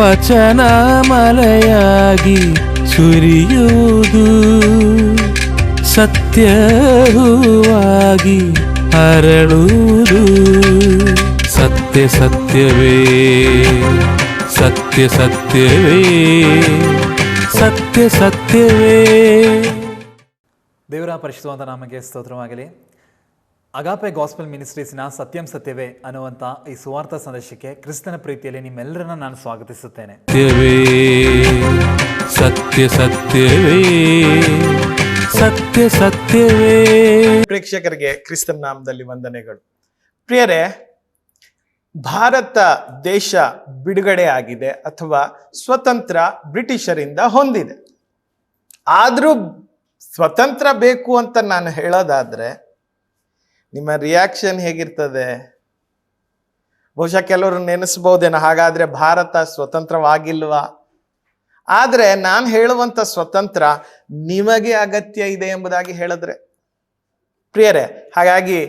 ವಚನ ಮಳೆಯಾಗಿ ಸುರಿಯುವುದು, ಸತ್ಯ ಹೂವಾಗಿ ಹರಳುವುದು. ಸತ್ಯ ಸತ್ಯವೇ, ಸತ್ಯ ಸತ್ಯವೇ, ಸತ್ಯ ಸತ್ಯವೇ. ದೇವರ ಪರಿಶುದ್ಧವಾದ ನಾಮಕ್ಕೆ ಸ್ತೋತ್ರವಾಗಲಿ. ಅಗಾಪೆ ಗಾಸ್ಪೆಲ್ ಮಿನಿಸ್ಟ್ರೀಸ್ನ ಸತ್ಯಂ ಸತ್ಯವೇ ಅನ್ನುವಂಥ ಈ ಸುವಾರ್ಥ ಸಂದೇಶಕ್ಕೆ ಕ್ರಿಸ್ತನ ಪ್ರೀತಿಯಲ್ಲಿ ನಿಮ್ಮೆಲ್ಲರನ್ನ ನಾನು ಸ್ವಾಗತಿಸುತ್ತೇನೆ. ಸತ್ಯ ಸತ್ಯವೇ, ಸತ್ಯ ಸತ್ಯವೇ. ಪ್ರೇಕ್ಷಕರಿಗೆ ಕ್ರಿಸ್ತನ ನಾಮದಲ್ಲಿ ವಂದನೆಗಳು. ಪ್ರಿಯರೇ, ಭಾರತ ದೇಶ ಬಿಡುಗಡೆ ಆಗಿದೆ ಅಥವಾ ಸ್ವತಂತ್ರ ಬ್ರಿಟಿಷರಿಂದ ಹೊಂದಿದೆ. ಆದರೂ ಸ್ವತಂತ್ರ ಬೇಕು ಅಂತ ನಾನು ಹೇಳೋದಾದ್ರೆ ನಿಮ್ಮ ರಿಯಾಕ್ಷನ್ ಹೇಗಿರ್ತದೆ? ಬಹುಶಃ ಕೆಲವರು ನೆನೆಸ್ಬೋದೇನೋ, ಹಾಗಾದ್ರೆ ಭಾರತ ಸ್ವತಂತ್ರವಾಗಿಲ್ವಾ? ಆದರೆ ನಾನು ಹೇಳುವಂಥ ಸ್ವತಂತ್ರ ನಿಮಗೆ ಅಗತ್ಯ ಇದೆ ಎಂಬುದಾಗಿ ಹೇಳಿದ್ರೆ ಪ್ರಿಯರೇ, ಹಾಗಾಗಿ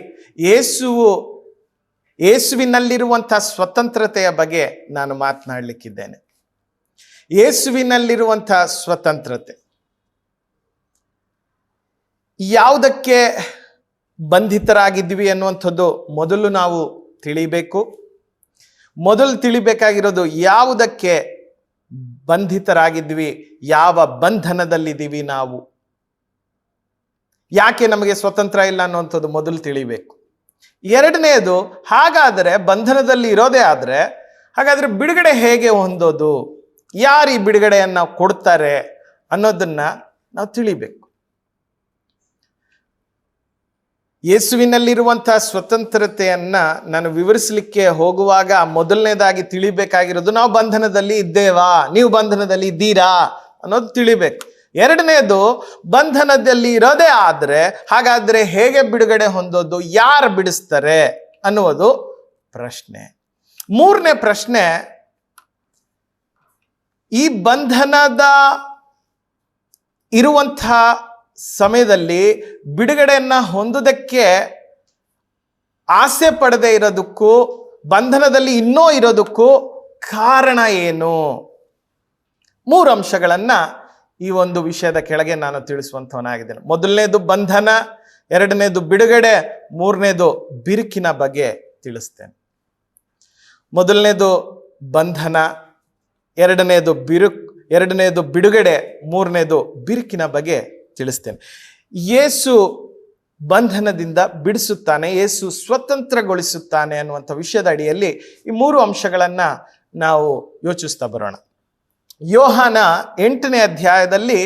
ಯೇಸುವಿನಲ್ಲಿರುವಂಥ ಸ್ವತಂತ್ರತೆಯ ಬಗ್ಗೆ ನಾನು ಮಾತನಾಡಲಿಕ್ಕಿದ್ದೇನೆ. ಯೇಸುವಿನಲ್ಲಿರುವಂಥ ಸ್ವತಂತ್ರತೆ ಯಾವುದಕ್ಕೆ ಬಂಧಿತರಾಗಿದ್ವಿ ಅನ್ನುವಂಥದ್ದು ಮೊದಲು ನಾವು ತಿಳಿಬೇಕು. ಮೊದಲು ತಿಳಿಬೇಕಾಗಿರೋದು ಯಾವುದಕ್ಕೆ ಬಂಧಿತರಾಗಿದ್ವಿ, ಯಾವ ಬಂಧನದಲ್ಲಿದ್ದೀವಿ ನಾವು, ಯಾಕೆ ನಮಗೆ ಸ್ವತಂತ್ರ ಇಲ್ಲ ಅನ್ನುವಂಥದ್ದು ಮೊದಲು ತಿಳಿಬೇಕು. ಎರಡನೆಯದು, ಹಾಗಾದರೆ ಬಂಧನದಲ್ಲಿ ಇರೋದೇ ಆದರೆ ಹಾಗಾದರೆ ಬಿಡುಗಡೆ ಹೇಗೆ ಹೊಂದೋದು, ಯಾರು ಈ ಬಿಡುಗಡೆಯನ್ನು ಕೊಡ್ತಾರೆ ಅನ್ನೋದನ್ನ ನಾವು ತಿಳಿಬೇಕು. ಯೇಸುವಿನಲ್ಲಿರುವಂಥ ಸ್ವತಂತ್ರತೆಯನ್ನ ನಾನು ವಿವರಿಸಲಿಕ್ಕೆ ಹೋಗುವಾಗ ಮೊದಲನೇದಾಗಿ ತಿಳಿಬೇಕಾಗಿರೋದು ನಾವು ಬಂಧನದಲ್ಲಿ ಇದ್ದೇವಾ, ನೀವು ಬಂಧನದಲ್ಲಿ ಇದ್ದೀರಾ ಅನ್ನೋದು ತಿಳಿಬೇಕು. ಎರಡನೇದು, ಬಂಧನದಲ್ಲಿ ಇರೋದೇ ಆದರೆ ಹಾಗಾದ್ರೆ ಹೇಗೆ ಬಿಡುಗಡೆ ಹೊಂದೋದು, ಯಾರು ಬಿಡಿಸ್ತಾರೆ ಅನ್ನುವುದು ಪ್ರಶ್ನೆ. ಮೂರನೇ ಪ್ರಶ್ನೆ, ಈ ಬಂಧನದ ಇರುವಂಥ ಸಮಯದಲ್ಲಿ ಬಿಡುಗಡೆಯನ್ನ ಹೊಂದೋದಕ್ಕೆ ಆಸೆ ಪಡದೆ ಇರೋದಕ್ಕೂ ಬಂಧನದಲ್ಲಿ ಇನ್ನೂ ಇರೋದಕ್ಕೂ ಕಾರಣ ಏನು? ಮೂರು ಅಂಶಗಳನ್ನ ಈ ಒಂದು ವಿಷಯದ ಕೆಳಗೆ ನಾನು ತಿಳಿಸುವಂಥವನಾಗಿದ್ದೇನೆ. ಮೊದಲನೇದು ಬಂಧನ, ಎರಡನೇದು ಬಿಡುಗಡೆ, ಮೂರನೇದು ಬಿರುಕಿನ ಬಗ್ಗೆ ತಿಳಿಸ್ತೇನೆ. ಮೊದಲನೇದು ಬಂಧನ, ಎರಡನೇದು ಬಿಡುಗಡೆ, ಮೂರನೇದು ಬಿರುಕಿನ ಬಗ್ಗೆ ತಿಳಿಸ್ತೇನೆ. ಯೇಸು ಬಂಧನದಿಂದ ಬಿಡಿಸುತ್ತಾನೆ, ಯೇಸು ಸ್ವತಂತ್ರಗೊಳಿಸುತ್ತಾನೆ ಅನ್ನುವಂಥ ವಿಷಯದ ಅಡಿಯಲ್ಲಿ ಈ ಮೂರು ಅಂಶಗಳನ್ನ ನಾವು ಯೋಚಿಸ್ತಾ ಬರೋಣ. ಯೋಹಾನ 8ನೇ ಅಧ್ಯಾಯದಲ್ಲಿ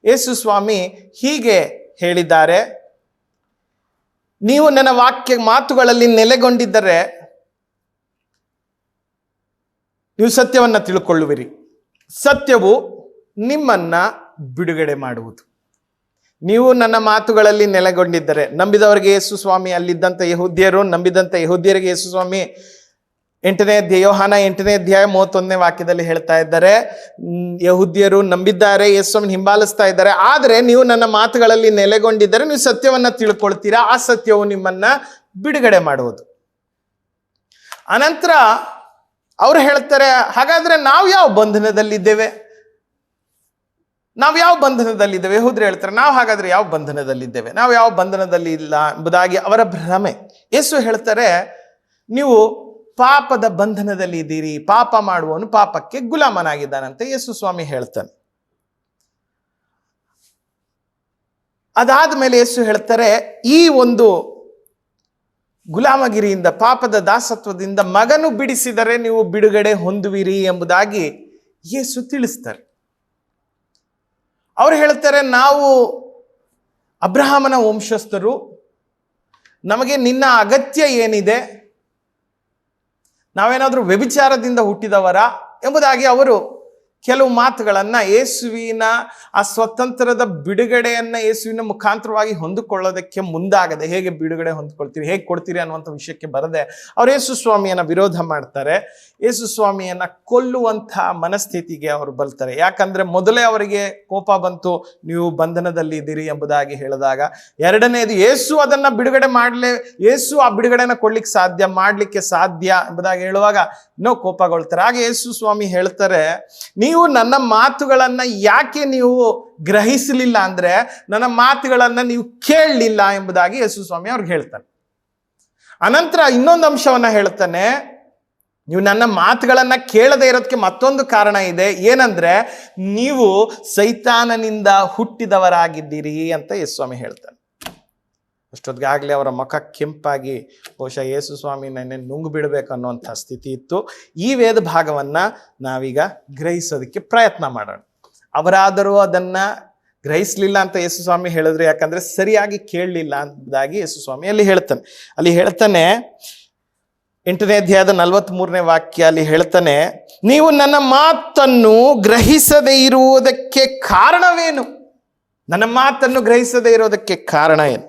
ಯೇಸು ಸ್ವಾಮಿ ಹೀಗೆ ಹೇಳಿದ್ದಾರೆ, ನೀವು ನನ್ನ ಮಾತುಗಳಲ್ಲಿ ನೆಲೆಗೊಂಡಿದ್ದರೆ ನೀವು ಸತ್ಯವನ್ನ ತಿಳ್ಕೊಳ್ಳುವಿರಿ, ಸತ್ಯವು ನಿಮ್ಮನ್ನ ಬಿಡುಗಡೆ ಮಾಡುವುದು. ನೀವು ನನ್ನ ಮಾತುಗಳಲ್ಲಿ ನೆಲೆಗೊಂಡಿದ್ದರೆ, ನಂಬಿದವರಿಗೆ ಯೇಸು ಸ್ವಾಮಿ ಅಲ್ಲಿದ್ದಂಥ ಯೆಹೂದ್ಯರು, ನಂಬಿದಂಥ ಯೆಹೂದ್ಯರಿಗೆ ಯೇಸು ಸ್ವಾಮಿ ಯೋಹಾನ 8ನೇ ಅಧ್ಯಾಯ 31ನೇ ವಾಕ್ಯದಲ್ಲಿ ಹೇಳ್ತಾ ಇದ್ದಾರೆ, ಯೆಹೂದ್ಯರು ನಂಬಿದ್ದಾರೆ, ಯೇಸು ಸ್ವಾಮಿ ಹಿಂಬಾಲಿಸ್ತಾ ಇದ್ದಾರೆ, ಆದರೆ ನೀವು ನನ್ನ ಮಾತುಗಳಲ್ಲಿ ನೆಲೆಗೊಂಡಿದ್ದರೆ ನೀವು ಸತ್ಯವನ್ನ ತಿಳ್ಕೊಳ್ತೀರಾ, ಆ ಸತ್ಯವು ನಿಮ್ಮನ್ನ ಬಿಡುಗಡೆ ಮಾಡುವುದು. ಅನಂತರ ಅವ್ರು ಹೇಳ್ತಾರೆ, ಹಾಗಾದ್ರೆ ನಾವು ಯಾವ ಬಂಧನದಲ್ಲಿದ್ದೇವೆ, ಯೆಹೂದ್ಯರು ಹೇಳ್ತಾರೆ, ನಾವು ಹಾಗಾದ್ರೆ ಯಾವ ಬಂಧನದಲ್ಲಿದ್ದೇವೆ, ನಾವು ಯಾವ ಬಂಧನದಲ್ಲಿ ಇಲ್ಲ ಎಂಬುದಾಗಿ ಅವರ ಭ್ರಮೆ. ಯೇಸು ಹೇಳ್ತಾರೆ, ನೀವು ಪಾಪದ ಬಂಧನದಲ್ಲಿ ಇದ್ದೀರಿ, ಪಾಪ ಮಾಡುವವನು ಪಾಪಕ್ಕೆ ಗುಲಾಮನಾಗಿದ್ದಾನಂತೆ ಯೇಸು ಸ್ವಾಮಿ ಹೇಳ್ತಾನೆ. ಅದಾದ ಮೇಲೆ ಯೇಸು ಹೇಳ್ತಾರೆ, ಈ ಒಂದು ಗುಲಾಮಗಿರಿಯಿಂದ, ಪಾಪದ ದಾಸತ್ವದಿಂದ ಮಗನು ಬಿಡಿಸಿದರೆ ನೀವು ಬಿಡುಗಡೆ ಹೊಂದುವಿರಿ ಎಂಬುದಾಗಿ ಯೇಸು ತಿಳಿಸ್ತಾರೆ. ಅವ್ರು ಹೇಳ್ತಾರೆ, ನಾವು ಅಬ್ರಹಾಮನ ವಂಶಸ್ಥರು, ನಮಗೆ ನಿನ್ನ ಅಗತ್ಯ ಏನಿದೆ, ನಾವೇನಾದ್ರೂ ವ್ಯಭಿಚಾರದಿಂದ ಹುಟ್ಟಿದವರ ಎಂಬುದಾಗಿ ಅವರು ಕೆಲವು ಮಾತುಗಳನ್ನ ಯೇಸುವಿನ ಆ ಸ್ವತಂತ್ರದ ಬಿಡುಗಡೆಯನ್ನ ಯೇಸುವಿನ ಮುಖಾಂತರವಾಗಿ ಹೊಂದಿಕೊಳ್ಳೋದಕ್ಕೆ ಮುಂದಾಗದೆ, ಹೇಗೆ ಬಿಡುಗಡೆ ಹೊಂದ್ಕೊಳ್ತೀರಿ, ಹೇಗೆ ಕೊಡ್ತೀರಿ ಅನ್ನುವಂಥ ವಿಷಯಕ್ಕೆ ಬರದೆ ಅವರು ಯೇಸು ಸ್ವಾಮಿಯನ್ನ ವಿರೋಧ ಮಾಡ್ತಾರೆ. ಯೇಸು ಸ್ವಾಮಿಯನ್ನ ಕೊಲ್ಲುವಂಥ ಮನಸ್ಥಿತಿಗೆ ಅವರು ಬರ್ತಾರೆ. ಯಾಕಂದ್ರೆ ಮೊದಲೇ ಅವರಿಗೆ ಕೋಪ ಬಂತು, ನೀವು ಬಂಧನದಲ್ಲಿ ಇದ್ದೀರಿ ಎಂಬುದಾಗಿ ಹೇಳಿದಾಗ. ಎರಡನೇದು, ಯೇಸು ಅದನ್ನ ಬಿಡುಗಡೆ ಯೇಸು ಆ ಬಿಡುಗಡೆನ ಕೊಡ್ಲಿಕ್ಕೆ ಮಾಡ್ಲಿಕ್ಕೆ ಸಾಧ್ಯ ಎಂಬುದಾಗಿ ಹೇಳುವಾಗ ಇನ್ನೂ ಕೋಪಗೊಳ್ತಾರೆ. ಆಗ ಯೇಸು ಸ್ವಾಮಿ ಹೇಳ್ತಾರೆ, ನೀವು ನನ್ನ ಮಾತುಗಳನ್ನ ಯಾಕೆ ನೀವು ಗ್ರಹಿಸಲಿಲ್ಲ ಅಂದ್ರೆ ನನ್ನ ಮಾತುಗಳನ್ನ ನೀವು ಕೇಳಲಿಲ್ಲ ಎಂಬುದಾಗಿ ಯೇಸು ಸ್ವಾಮಿ ಅವ್ರಿಗೆ ಹೇಳ್ತಾನೆ. ಅನಂತರ ಇನ್ನೊಂದು ಅಂಶವನ್ನ ಹೇಳ್ತಾನೆ, ನೀವು ನನ್ನ ಮಾತುಗಳನ್ನ ಕೇಳದೆ ಇರೋದಕ್ಕೆ ಮತ್ತೊಂದು ಕಾರಣ ಇದೆ, ಏನಂದ್ರೆ ನೀವು ಸೈತಾನನಿಂದ ಹುಟ್ಟಿದವರಾಗಿದ್ದೀರಿ ಅಂತ ಯೇಸು ಸ್ವಾಮಿ ಹೇಳ್ತಾನೆ. ಅಷ್ಟೊತ್ತಿಗಾಗಲೇ ಅವರ ಮುಖ ಕೆಂಪಾಗಿ ಬಹುಶಃ ಯೇಸು ಸ್ವಾಮಿ ನೆನ್ನೆ ನುಂಗು ಬಿಡಬೇಕು ಅನ್ನುವಂಥ ಸ್ಥಿತಿ ಇತ್ತು. ಈ ವೇದ ಭಾಗವನ್ನ ನಾವೀಗ ಗ್ರಹಿಸೋದಕ್ಕೆ ಪ್ರಯತ್ನ ಮಾಡೋಣ. ಅವರಾದರೂ ಅದನ್ನ ಗ್ರಹಿಸಲಿಲ್ಲ ಅಂತ ಯೇಸು ಸ್ವಾಮಿ ಹೇಳಿದ್ರು, ಯಾಕಂದ್ರೆ ಸರಿಯಾಗಿ ಕೇಳಲಿಲ್ಲ ಅಂತಾಗಿ ಯೇಸು ಸ್ವಾಮಿ ಅಲ್ಲಿ ಹೇಳ್ತಾನೆ 8ನೇ ಅಧ್ಯಾಯದ 43ನೇ ವಾಕ್ಯ ಅಲ್ಲಿ ಹೇಳ್ತಾನೆ, ನೀವು ನನ್ನ ಮಾತನ್ನು ಗ್ರಹಿಸದೇ ಇರುವುದಕ್ಕೆ ಕಾರಣವೇನು? ನನ್ನ ಮಾತನ್ನು ಗ್ರಹಿಸದೇ ಇರೋದಕ್ಕೆ ಕಾರಣ ಏನು?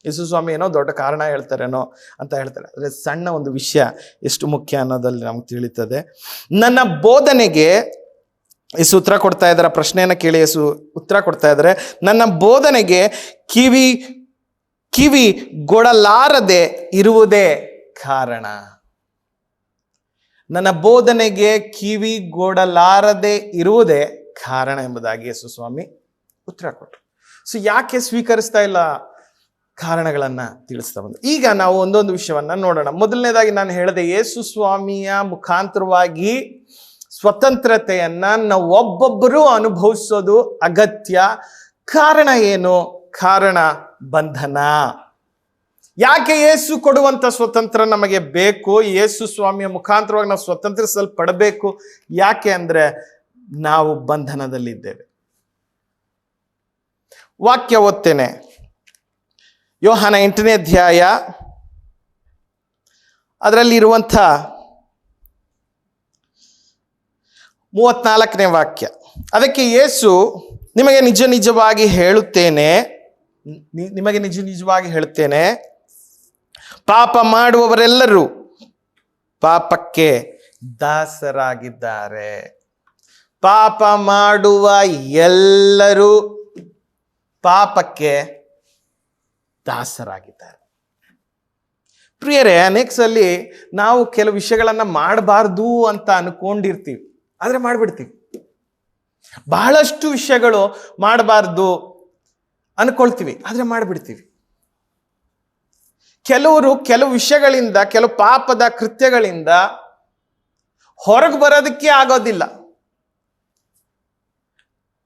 ಯೇಸು ಸ್ವಾಮಿ ಏನೋ ದೊಡ್ಡ ಕಾರಣ ಹೇಳ್ತಾರೇನೋ ಅಂತ ಹೇಳ್ತಾರೆ. ಆದರೆ ಸಣ್ಣ ಒಂದು ವಿಷಯ ಎಷ್ಟು ಮುಖ್ಯ ಅನ್ನೋದಲ್ಲಿ ನಮ್ಗೆ ತಿಳಿತದೆ. ನನ್ನ ಬೋಧನೆಗೆ ಯೇಸು ಉತ್ತರ ಕೊಡ್ತಾ ಇದ್ದಾರೆ. ಪ್ರಶ್ನೆಯನ್ನು ಕೇಳಿ ಯೇಸು ಉತ್ತರ ಕೊಡ್ತಾ ಇದ್ದಾರೆ, ನನ್ನ ಬೋಧನೆಗೆ ಕಿವಿ ಗೊಡಲಾರದೆ ಇರುವುದೇ ಕಾರಣ. ನನ್ನ ಬೋಧನೆಗೆ ಕಿವಿ ಗೊಡಲಾರದೆ ಇರುವುದೇ ಕಾರಣ ಎಂಬುದಾಗಿ ಯೇಸು ಸ್ವಾಮಿ ಉತ್ತರ ಕೊಟ್ಟರು. ಸೊ ಯಾಕೆ ಸ್ವೀಕರಿಸ್ತಾ ಇಲ್ಲ ಕಾರಣಗಳನ್ನ ತಿಳಿಸ್ತಾ ಬಂದು ಈಗ ನಾವು ಒಂದೊಂದು ವಿಷಯವನ್ನ ನೋಡೋಣ. ಮೊದಲನೇದಾಗಿ ನಾನು ಹೇಳಿದೆ, ಯೇಸು ಸ್ವಾಮಿಯ ಮುಖಾಂತರವಾಗಿ ಸ್ವತಂತ್ರತೆಯನ್ನ ನಾವು ಒಬ್ಬೊಬ್ಬರು ಅನುಭವಿಸೋದು ಅಗತ್ಯ. ಕಾರಣ ಏನು? ಕಾರಣ ಬಂಧನ. ಯಾಕೆ ಯೇಸು ಕೊಡುವಂತ ಸ್ವತಂತ್ರ ನಮಗೆ ಬೇಕು? ಯೇಸು ಸ್ವಾಮಿಯ ಮುಖಾಂತರವಾಗಿ ನಾವು ಸ್ವತಂತ್ರಿಸಲ್ಪಡಬೇಕು. ಯಾಕೆ ಅಂದ್ರೆ ನಾವು ಬಂಧನದಲ್ಲಿದ್ದೇವೆ. ವಾಕ್ಯ ಓದ್ತೇನೆ. ಯೋಹಾನ 8ನೇ ಅಧ್ಯಾಯ ಅದರಲ್ಲಿ ಇರುವಂಥ 34ನೇ ವಾಕ್ಯ. ಅದಕ್ಕೆ ಯೇಸು, ನಿಮಗೆ ನಿಜ ನಿಜವಾಗಿ ಹೇಳುತ್ತೇನೆ, ಪಾಪ ಮಾಡುವವರೆಲ್ಲರೂ ಪಾಪಕ್ಕೆ ದಾಸರಾಗಿದ್ದಾರೆ. ಪಾಪ ಮಾಡುವ ಎಲ್ಲರೂ ಪಾಪಕ್ಕೆ ದಾಸರಾಗಿದ್ದಾರೆ. ಪ್ರಿಯರೇ, ಅನೇಕ ಸಲ ನಾವು ಕೆಲವು ವಿಷಯಗಳನ್ನ ಮಾಡಬಾರ್ದು ಅಂತ ಅನ್ಕೊಂಡಿರ್ತೀವಿ, ಆದ್ರೆ ಮಾಡ್ಬಿಡ್ತೀವಿ. ಬಹಳಷ್ಟು ವಿಷಯಗಳು ಮಾಡಬಾರ್ದು ಅನ್ಕೊಳ್ತೀವಿ, ಆದ್ರೆ ಮಾಡ್ಬಿಡ್ತೀವಿ. ಕೆಲವು ವಿಷಯಗಳಿಂದ, ಕೆಲವು ಪಾಪದ ಕೃತ್ಯಗಳಿಂದ ಹೊರಗೆ ಬರೋದಕ್ಕೆ ಆಗೋದಿಲ್ಲ.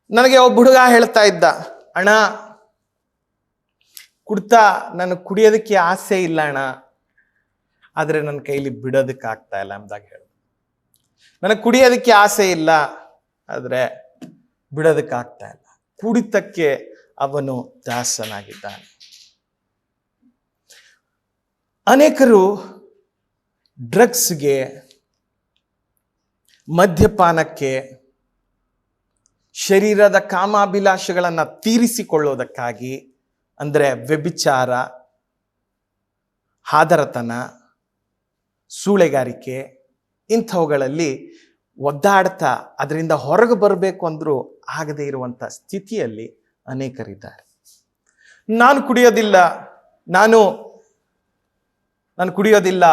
ನನಗೆ ಒಬ್ಬ ಹುಡುಗ ಹೇಳ್ತಾ ಇದ್ದ, ಅಣ್ಣ ನಾನು ಕುಡಿಯೋದಕ್ಕೆ ಆಸೆ ಇಲ್ಲ ಅಣ್ಣ, ಆದ್ರೆ ನನ್ನ ಕೈಲಿ ಬಿಡೋದಕ್ಕೆ ಆಗ್ತಾ ಇಲ್ಲ ಎಂಬುದಾಗಿ ಹೇಳಿದ. ನನಗೆ ಕುಡಿಯೋದಕ್ಕೆ ಆಸೆ ಇಲ್ಲ, ಆದ್ರೆ ಬಿಡೋದಕ್ಕೆ ಆಗ್ತಾ ಇಲ್ಲ. ಕುಡಿತಕ್ಕೆ ಅವನು ದಾಸನಾಗಿದ್ದಾನೆ. ಅನೇಕರು ಡ್ರಗ್ಸ್ಗೆ, ಮದ್ಯಪಾನಕ್ಕೆ, ಶರೀರದ ಕಾಮಾಭಿಲಾಷೆಗಳನ್ನ ತೀರಿಸಿಕೊಳ್ಳೋದಕ್ಕಾಗಿ, ಅಂದ್ರೆ ವ್ಯಭಿಚಾರ, ಹಾದರತನ, ಸೂಳೆಗಾರಿಕೆ, ಇಂಥವುಗಳಲ್ಲಿ ಒದ್ದಾಡ್ತಾ ಅದರಿಂದ ಹೊರಗೆ ಬರಬೇಕು ಅಂದ್ರೂ ಆಗದೇ ಇರುವಂಥ ಸ್ಥಿತಿಯಲ್ಲಿ ಅನೇಕರಿದ್ದಾರೆ. ನಾನು ಕುಡಿಯೋದಿಲ್ಲ, ನಾನು ಕುಡಿಯೋದಿಲ್ಲ,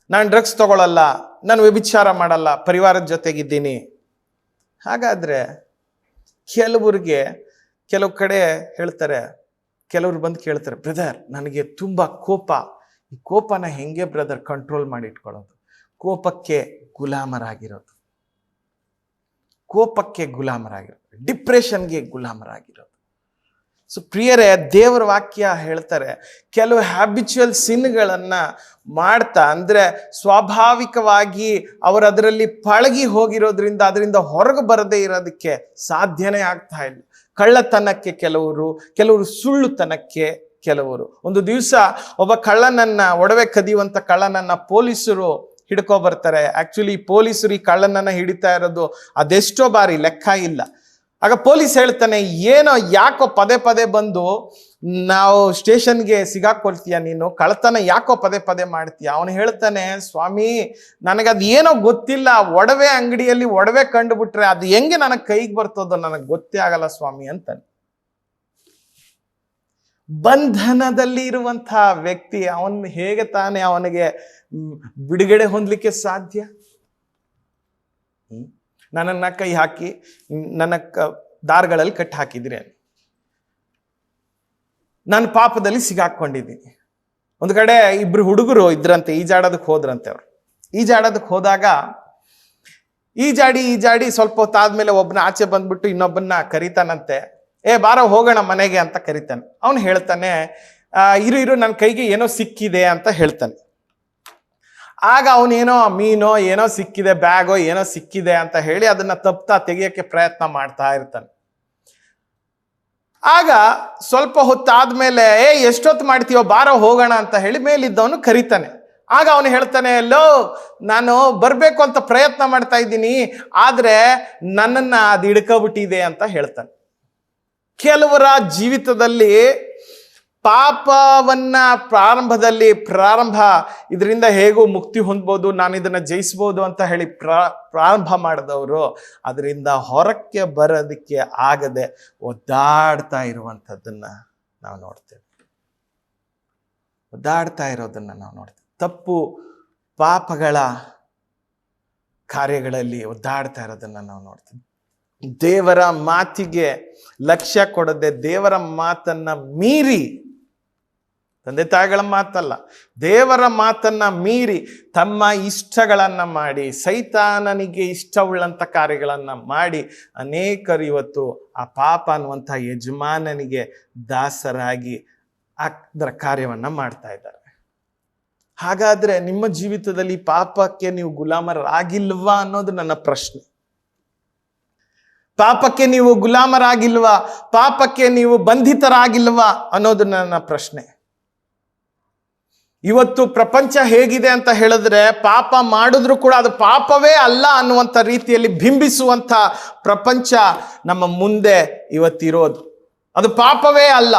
ನಾನು ಡ್ರಗ್ಸ್ ತಗೊಳ್ಳಲ್ಲ, ನಾನು ವ್ಯಭಿಚಾರ ಮಾಡಲ್ಲ, ಪರಿವಾರದ ಜೊತೆಗಿದ್ದೀನಿ. ಹಾಗಾದ್ರೆ ಕೆಲವು ಕಡೆ ಹೇಳ್ತಾರೆ, ಕೆಲವರು ಬಂದು ಕೇಳ್ತಾರೆ, ಬ್ರದರ್ ನನಗೆ ತುಂಬ ಕೋಪ, ಈ ಕೋಪನ ಹೆಂಗೆ ಬ್ರದರ್ ಕಂಟ್ರೋಲ್ ಮಾಡಿ ಇಟ್ಕೊಳ್ಳೋದು? ಕೋಪಕ್ಕೆ ಗುಲಾಮರಾಗಿರೋದು, ಡಿಪ್ರೆಷನ್ಗೆ ಗುಲಾಮರಾಗಿರೋದು. ಸೊ ಪ್ರಿಯರೇ, ದೇವರ ವಾಕ್ಯ ಹೇಳ್ತಾರೆ, ಕೆಲವು ಹ್ಯಾಬಿಚುವಲ್ ಸಿನ್ಗಳನ್ನ ಮಾಡ್ತಾ, ಅಂದ್ರೆ ಸ್ವಾಭಾವಿಕವಾಗಿ ಅವರು ಅದರಲ್ಲಿ ಪಳಗಿ ಹೋಗಿರೋದ್ರಿಂದ ಅದರಿಂದ ಹೊರಗೆ ಬರದೇ ಇರೋದಕ್ಕೆ ಸಾಧ್ಯನೇ ಆಗ್ತಾ ಇಲ್ಲ. ಕಳ್ಳತನಕ್ಕೆ ಕೆಲವರು ಸುಳ್ಳುತನಕ್ಕೆ ಕೆಲವರು. ಒಂದು ದಿವಸ ಒಬ್ಬ ಒಡವೆ ಕದಿಯುವಂತ ಕಳ್ಳನನ್ನ ಪೊಲೀಸರು ಹಿಡ್ಕೊ ಬರ್ತಾರೆ. ಆಕ್ಚುಲಿ ಪೊಲೀಸರು ಈ ಕಳ್ಳನನ್ನ ಹಿಡಿತಾ ಇರೋದು ಅದೆಷ್ಟೋ ಬಾರಿ ಲೆಕ್ಕ ಇಲ್ಲ. ಆಗ ಪೊಲೀಸ್ ಹೇಳ್ತಾನೆ, ಏನೋ ಯಾಕೋ ಪದೇ ಪದೇ ಬಂದು ನಾವು ಸ್ಟೇಷನ್ಗೆ ಸಿಗಾಕೊಳ್ತೀಯ, ನೀನು ಕಳ್ಳತನ ಯಾಕೋ ಪದೇ ಪದೇ ಮಾಡ್ತೀಯ? ಅವನು ಹೇಳ್ತಾನೆ, ಸ್ವಾಮಿ ನನಗದು ಏನೋ ಗೊತ್ತಿಲ್ಲ, ಒಡವೆ ಅಂಗಡಿಯಲ್ಲಿ ಒಡವೆ ಕಂಡುಬಿಟ್ರೆ ಅದು ಹೆಂಗೆ ನನಗೆ ಕೈಗೆ ಬರ್ತದೋ ನನಗೆ ಗೊತ್ತೇ ಆಗಲ್ಲ ಸ್ವಾಮಿ ಅಂತಾನೆ. ಬಂಧನದಲ್ಲಿ ಇರುವಂತಹ ವ್ಯಕ್ತಿ ಹೇಗೆ ತಾನೇ ಅವನಿಗೆ ಬಿಡುಗಡೆ ಹೊಂದಲಿಕ್ಕೆ ಸಾಧ್ಯ? ನನ್ನನ್ನ ಕೈ ಹಾಕಿ ನನ್ನ ದಾರಗಳಲ್ಲಿ ಕಟ್ಟಿ ಹಾಕಿದ್ರಿ, ನಾನು ಪಾಪದಲ್ಲಿ ಸಿಗಾಕೊಂಡಿದ್ದೀನಿ. ಒಂದು ಕಡೆ ಇಬ್ರು ಹುಡುಗರು ಇದ್ರಂತೆ, ಈಜಾಡೋದಕ್ಕೆ ಹೋದ್ರಂತೆ. ಅವ್ರು ಈಜಾಡೋದಕ್ಕೆ ಹೋದಾಗ ಈಜಾಡಿ ಸ್ವಲ್ಪ ಹೊತ್ತಾದ್ಮೇಲೆ ಒಬ್ಬನ ಆಚೆ ಬಂದ್ಬಿಟ್ಟು ಇನ್ನೊಬ್ಬನ್ನ ಕರಿತಾನಂತೆ. ಬಾರೋ ಹೋಗೋಣ ಮನೆಗೆ ಅಂತ ಕರಿತಾನೆ. ಅವನು ಹೇಳ್ತಾನೆ, ಇರು ನನ್ನ ಕೈಗೆ ಏನೋ ಸಿಕ್ಕಿದೆ ಅಂತ ಹೇಳ್ತಾನೆ. ಆಗ ಅವನೇನೋ ಮೀನೋ ಏನೋ ಸಿಕ್ಕಿದೆ, ಬ್ಯಾಗೋ ಏನೋ ಸಿಕ್ಕಿದೆ ಅಂತ ಹೇಳಿ ಅದನ್ನ ತೆಗಿಯಕ್ಕೆ ಪ್ರಯತ್ನ ಮಾಡ್ತಾ ಇರ್ತಾನೆ. ಆಗ ಸ್ವಲ್ಪ ಹೊತ್ತಾದ್ಮೇಲೆ ಎಷ್ಟೊತ್ತು ಮಾಡ್ತೀವೋ, ಬಾರೋ ಹೋಗೋಣ ಅಂತ ಹೇಳಿ ಮೇಲಿದ್ದವನು ಕರಿತಾನೆ. ಆಗ ಅವನು ಹೇಳ್ತಾನೆ, ನಾನು ಬರ್ಬೇಕು ಅಂತ ಪ್ರಯತ್ನ ಮಾಡ್ತಾ ಇದ್ದೀನಿ, ಆದ್ರೆ ನನ್ನನ್ನ ಅದು ಹಿಡ್ಕೊಬಿಟ್ಟಿದೆ ಅಂತ ಹೇಳ್ತಾನೆ. ಕೆಲವರ ಜೀವಿತದಲ್ಲಿ ಪಾಪವನ್ನ ಪ್ರಾರಂಭ ಇದರಿಂದ ಹೇಗೋ ಮುಕ್ತಿ ಹೊಂದ್ಬೋದು, ನಾನು ಇದನ್ನ ಜಯಿಸ್ಬೋದು ಅಂತ ಹೇಳಿ ಪ್ರಾರಂಭ ಮಾಡಿದವರು ಅದರಿಂದ ಹೊರಕ್ಕೆ ಬರೋದಕ್ಕೆ ಆಗದೆ ಒದ್ದಾಡ್ತಾ ಇರುವಂಥದ್ದನ್ನ ನಾವು ನೋಡ್ತೇವೆ. ತಪ್ಪು ಪಾಪಗಳ ಕಾರ್ಯಗಳಲ್ಲಿ ಒದ್ದಾಡ್ತಾ ಇರೋದನ್ನ ನಾವು ನೋಡ್ತೇವೆ. ದೇವರ ಮಾತಿಗೆ ಲಕ್ಷ್ಯ ಕೊಡದೆ, ದೇವರ ಮಾತನ್ನ ಮೀರಿ, ತಂದೆ ತಾಯಿಗಳ ಮಾತಲ್ಲ, ದೇವರ ಮಾತನ್ನ ಮೀರಿ ತಮ್ಮ ಇಷ್ಟಗಳನ್ನ ಮಾಡಿ, ಸೈತಾನನಿಗೆ ಇಷ್ಟವುಳ್ಳಂಥ ಕಾರ್ಯಗಳನ್ನ ಮಾಡಿ ಅನೇಕರು ಇವತ್ತು ಆ ಪಾಪ ಅನ್ನುವಂಥ ಯಜಮಾನನಿಗೆ ದಾಸರಾಗಿ ಅದರ ಕಾರ್ಯವನ್ನ ಮಾಡ್ತಾ ಇದ್ದಾರೆ. ಹಾಗಾದ್ರೆ ನಿಮ್ಮ ಜೀವಿತದಲ್ಲಿ ಪಾಪಕ್ಕೆ ನೀವು ಗುಲಾಮರಾಗಿಲ್ವಾ ಅನ್ನೋದು ನನ್ನ ಪ್ರಶ್ನೆ. ಪಾಪಕ್ಕೆ ನೀವು ಗುಲಾಮರಾಗಿಲ್ವಾ, ಪಾಪಕ್ಕೆ ನೀವು ಬಂಧಿತರಾಗಿಲ್ವಾ ಅನ್ನೋದು ನನ್ನ ಪ್ರಶ್ನೆ. ಇವತ್ತು ಪ್ರಪಂಚ ಹೇಗಿದೆ ಅಂತ ಹೇಳಿದ್ರೆ, ಪಾಪ ಮಾಡಿದ್ರು ಕೂಡ ಅದು ಪಾಪವೇ ಅಲ್ಲ ಅನ್ನುವಂಥ ರೀತಿಯಲ್ಲಿ ಬಿಂಬಿಸುವಂಥ ಪ್ರಪಂಚ ನಮ್ಮ ಮುಂದೆ ಇವತ್ತಿರೋದು. ಅದು ಪಾಪವೇ ಅಲ್ಲ.